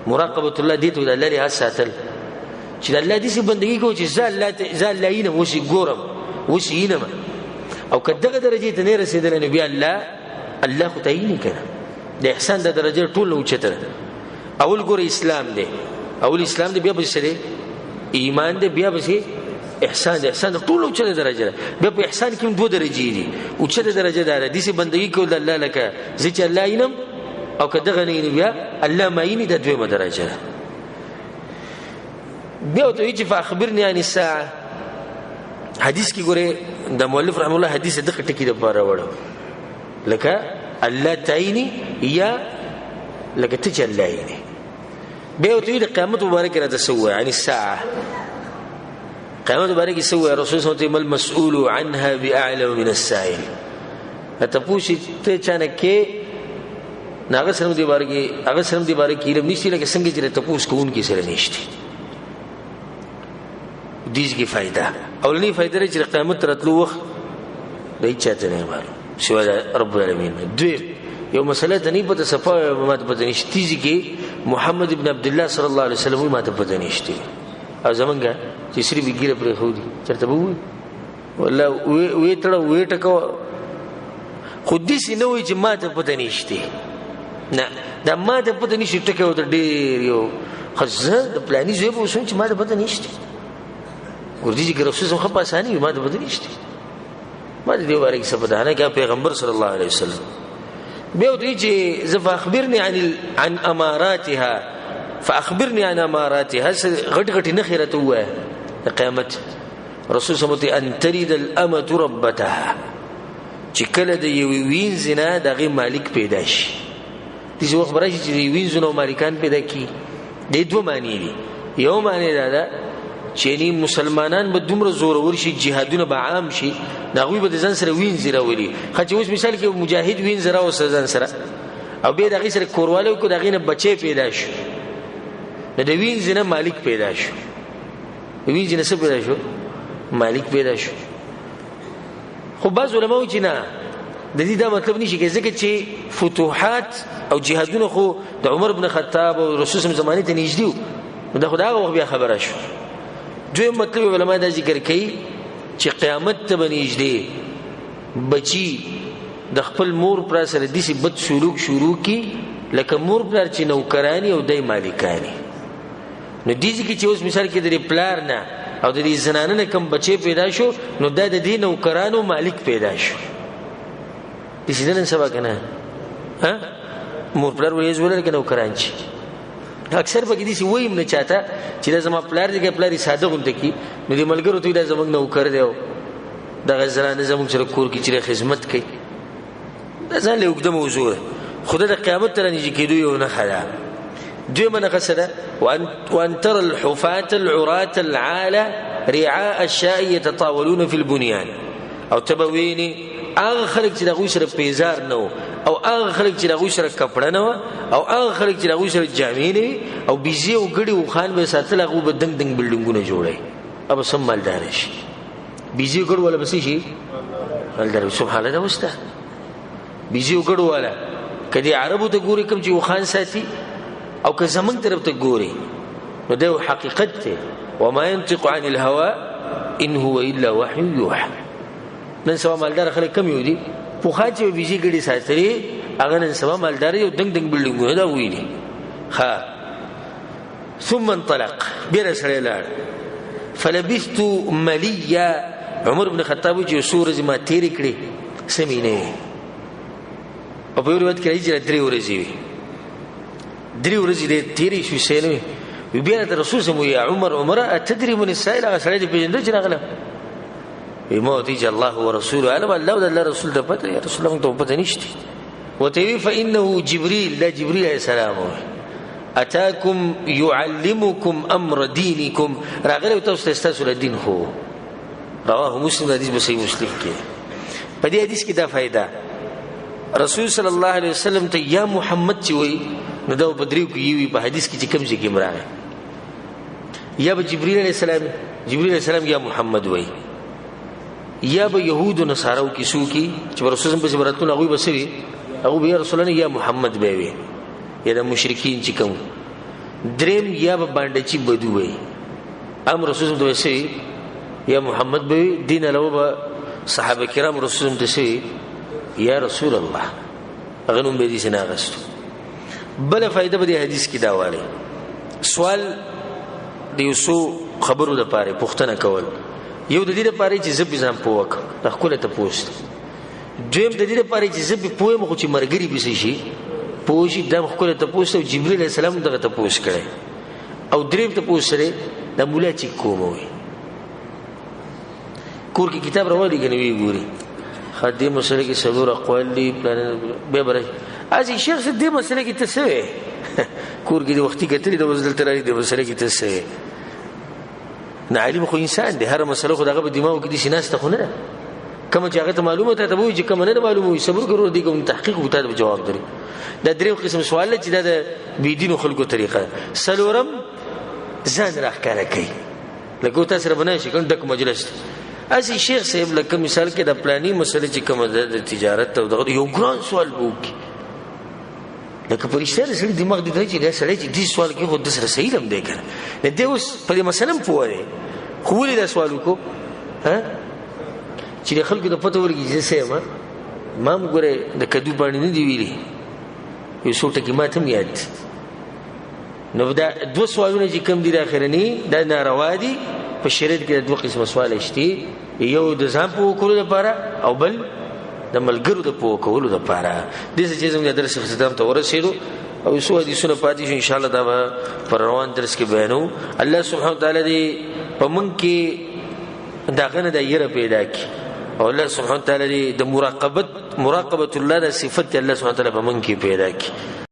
مراقبه الله دې ته د الله لري ساتل چې د الله دې بندگی کو چې ځا الله یې نه وشي ګورم وشي نه او کداغه درجه ته نه رسیدل نو بیا الله خو تعین کړه د احسان د درجه ټول نو چتر اول ګور اسلام دی اول اسلام دی بیا به سره ایمان دی بیا به احسان دی احسان ټول او چته درجه بیا په احسان کې دوه درجې دي او چته درجه ده د دې بندگی کول الله لکه ځکه الله اینم او کداغه نه بیا الله ماینه د دوه درجه بیا ته چې فاخبرني عن الساعه حدیث کې ګوره د مؤلف رحم الله حدیث دغه ټکی د بار وړو لکه الله تعینی یا لکه ته الله یې به ته د قیامت مبارک را تسوى عن الساعه قیامت مبارک سوى رسول صلی الله علیه وسلم المسؤول عنها باعلم من السائل اتپوشی ته چانه کې ناغه سره دی بارګي هغه سره دی بارګي علم نشي لکه څنګه چې تپوس کوون کې سره نشته دیږي کی فائدہ اولنی فائدہ چې قیامت راتلو وخت دای چاته نه معلوم سوى رب العالمين دوی یو مسله ته نه پته صفه ما ته پته نشتی چې محمد ابن عبد الله صلی الله علیه وسلم ما ته پته نشتی او زمونږه چې سری بګیره پر خو دي چرته وو والله وې تړه وې ټکو خود دې سي نه وي چې ما ته پته نشتی نه دا ما ته پته نشتی ټکو ته ډیر یو خزه د پلاني زوی په وسو چې ما ته پته نشتی ورته چې رسول الله په اساني ما ته پته نشتی ما دې واره کې سپدانه کې پیغمبر صلی الله علیه وسلم بیا دوی چې زفا اخبرني عن اماراتها فاخبرني عن اماراتها غټ غټ نه خیرته وای د قیامت رسول صلی الله علیه وسلم ان تريد الامه ربتها چې کله د یو وین زنا دغه مالک پیدا شي دغه وخت براشي چې وین زنا مالکان پیدا کی د دوه معنی دي یو معنی دا چې ني مسلمانان به دومره زور ورشي جهادونه به عام شي دا غوي به ځان سره وین زرا ولي خچ اوس مثال کې مجاهد وین زرا او ځان سره او به دغه سره کوروالو کو دغه نه بچي پیدا شو د وین زنه مالک پیدا شو وین زنه څه پیدا شو مالک پیدا شو خو بعض علماء چې نه د دې دا مطلب نشي کې ځکه چې فتوحات او جهادونه خو د عمر بن خطاب او رسول الله زمانه ته نږدې دا خدای هغه بیا خبره شو دوی مطلب علماء دا ذکر کوي چې قیامت ته بنږدې بچي د خپل مور پر سره د دې بد سلوک شروع کی لکه مور پر چې نوکرانی او دای مالکانی نو دیږي چې اوس مثال کې د پلار نه او د دې زنانه نه کم بچي پیدا شو نو د دې نوکرانو مالک پیدا شو د دې نن سبا کنه ها مور پر وایي زول کې نوکران شي اکثر به دې ویم نه چاته چې د زما پلار دې پلار ساده غونډه کی نو دې ملګرو ته د زمنګ نوکر دیو د غزرانه زموږ سره کور کې چې خدمت کوي دا ځان له وګدم موضوع خدای د قیامت تر نږدې کېدو یو نه خلا دوی من قصده وان ترى الحفاة العراة العالة رعاء الشاء يتطاولون في البنيان او تبوینی هغه خلک چې دغه سره پیزار نه او هغه خلک چې دغه سره کپړه نه او هغه خلک چې دغه سره جامې نه او بيزي او ګړي او خان به ساتل هغه به دنګ دنګ بلډینګونه جوړي اب سم مالدار شي بيزي ګړ ولا بس شي مالدار سبحان الله وستا بيزي او ګړ ولا کدي عربو ته ګوري کوم چې خان ساتي او که زمنګ طرف ته ګوري نو دا حقیقت ته وما ينطق عن الهوى ان هو الا وحي يوحى نن سبا مالدار خلک کم یو دي په خاطر بيزي ګړي ساتري هغه نن سبا مالدار یو دنګ دنګ بلډینګونه دا ویلي ها ثم انطلق بیر سره لاړ فلبثت مليا عمر بن خطاب چې سورج ما تیر کړي سمینه او په روایت کې راځي درې ورځې دې تیرې شو سینه بیا د رسول سمو یا عمر اتدري من السائل هغه سره دې پیژندل چې راغله موت الله ورسوله علم الله د الله رسول ته پته یا رسول الله ته پته نشته وتوی فانه جبريل لا جبريل عليه السلام اتاكم يعلمكم امر دينكم راغله تاسو تاسو الدين هو رواه مسلم حدیث بصحیح مسلم کې په دې حدیث کې دا فائدہ رسول صلی الله علیه وسلم ته یا محمد چې وای نو دا بدریو کې یوي په حدیث کې چې کوم ځای کې مرانه یا به جبريل علیہ السلام یا محمد وای یا به يهود او نصارو کې سو کې چې رسول الله په براتونه هغه بسوي هغه به رسول الله یا محمد به وي یا د مشرکین چې کوم دریم یا به باندې چې بدو وي ام رسول الله وسوي یا محمد به دین علاوه صحابه کرام رسول الله وسوي یا رسول الله هغه نوم به دي سنا غستو بل فائدہ به حدیث کې دا واله سوال دیو سو خبرو د پاره پوښتنه کول یو د دې لپاره چې زب ځم پوک د خپل ته پوښت دویم د دې لپاره چې زب پویم خو چې مرګري به شي پوښي د خپل ته پوښت او جبريل علیہ السلام دغه ته پوښ کړي او دریم ته پوښ سره د مولا چې کوم وي کور کې کتاب راوړي غنوي ګوري خدای مسله کې صدور اقوال دی به بره ازي شخص دې مسله کې تسوي کور کې د وختي کتري د وزل ترای د مسله کې تسوي نه علم خو انسان دی هر مسله خو دغه په دماغ کې دي شناسته خو نه کوم چې هغه ته معلومه ته وایي چې کوم نه معلومه وي صبر ګرو دي کوم تحقیق وته جواب دري دا دریم قسم سوال چې دا د بيدینو خلکو طریقه سلورم ځان راخاره کوي لکه تاسو سره بنای شي کوم دک مجلس اسی شیخ صاحب لکه مثال کې د پلاني مسله چې کوم د تجارت او دغه یو ګران سوال وکي لکه پرشتره سړي دماغ دي چې دا سړي چې دې سوال کې خو د سره صحیح لم دی کنه نه دی اوس په مسله پوهه خو ولې دا سوال وکړو ها چې خلکو د پته ورګي چې سم ما موږ د کدو باندې نه دی ویلي یو څو ټکی ماته یاد نو دا دوه سوالونه چې کوم دي د اخرنی دا ناروا دي په شریعت کې دوه قسم سوال شته یو د ځان په کولو لپاره او بل د ملګرو د په کولو لپاره د څه چې زموږ درس ختم ته ورسېدو او سو حدیثونه پاتې شو ان شاء الله دا پر روان درس کې بیانو الله سبحانه وتعالى دې په مونږ کې داغه نه د یره پیدا کی او الله سبحانه وتعالى دې د مراقبت الله د صفت الله سبحانه وتعالى په مونږ کې پیدا کی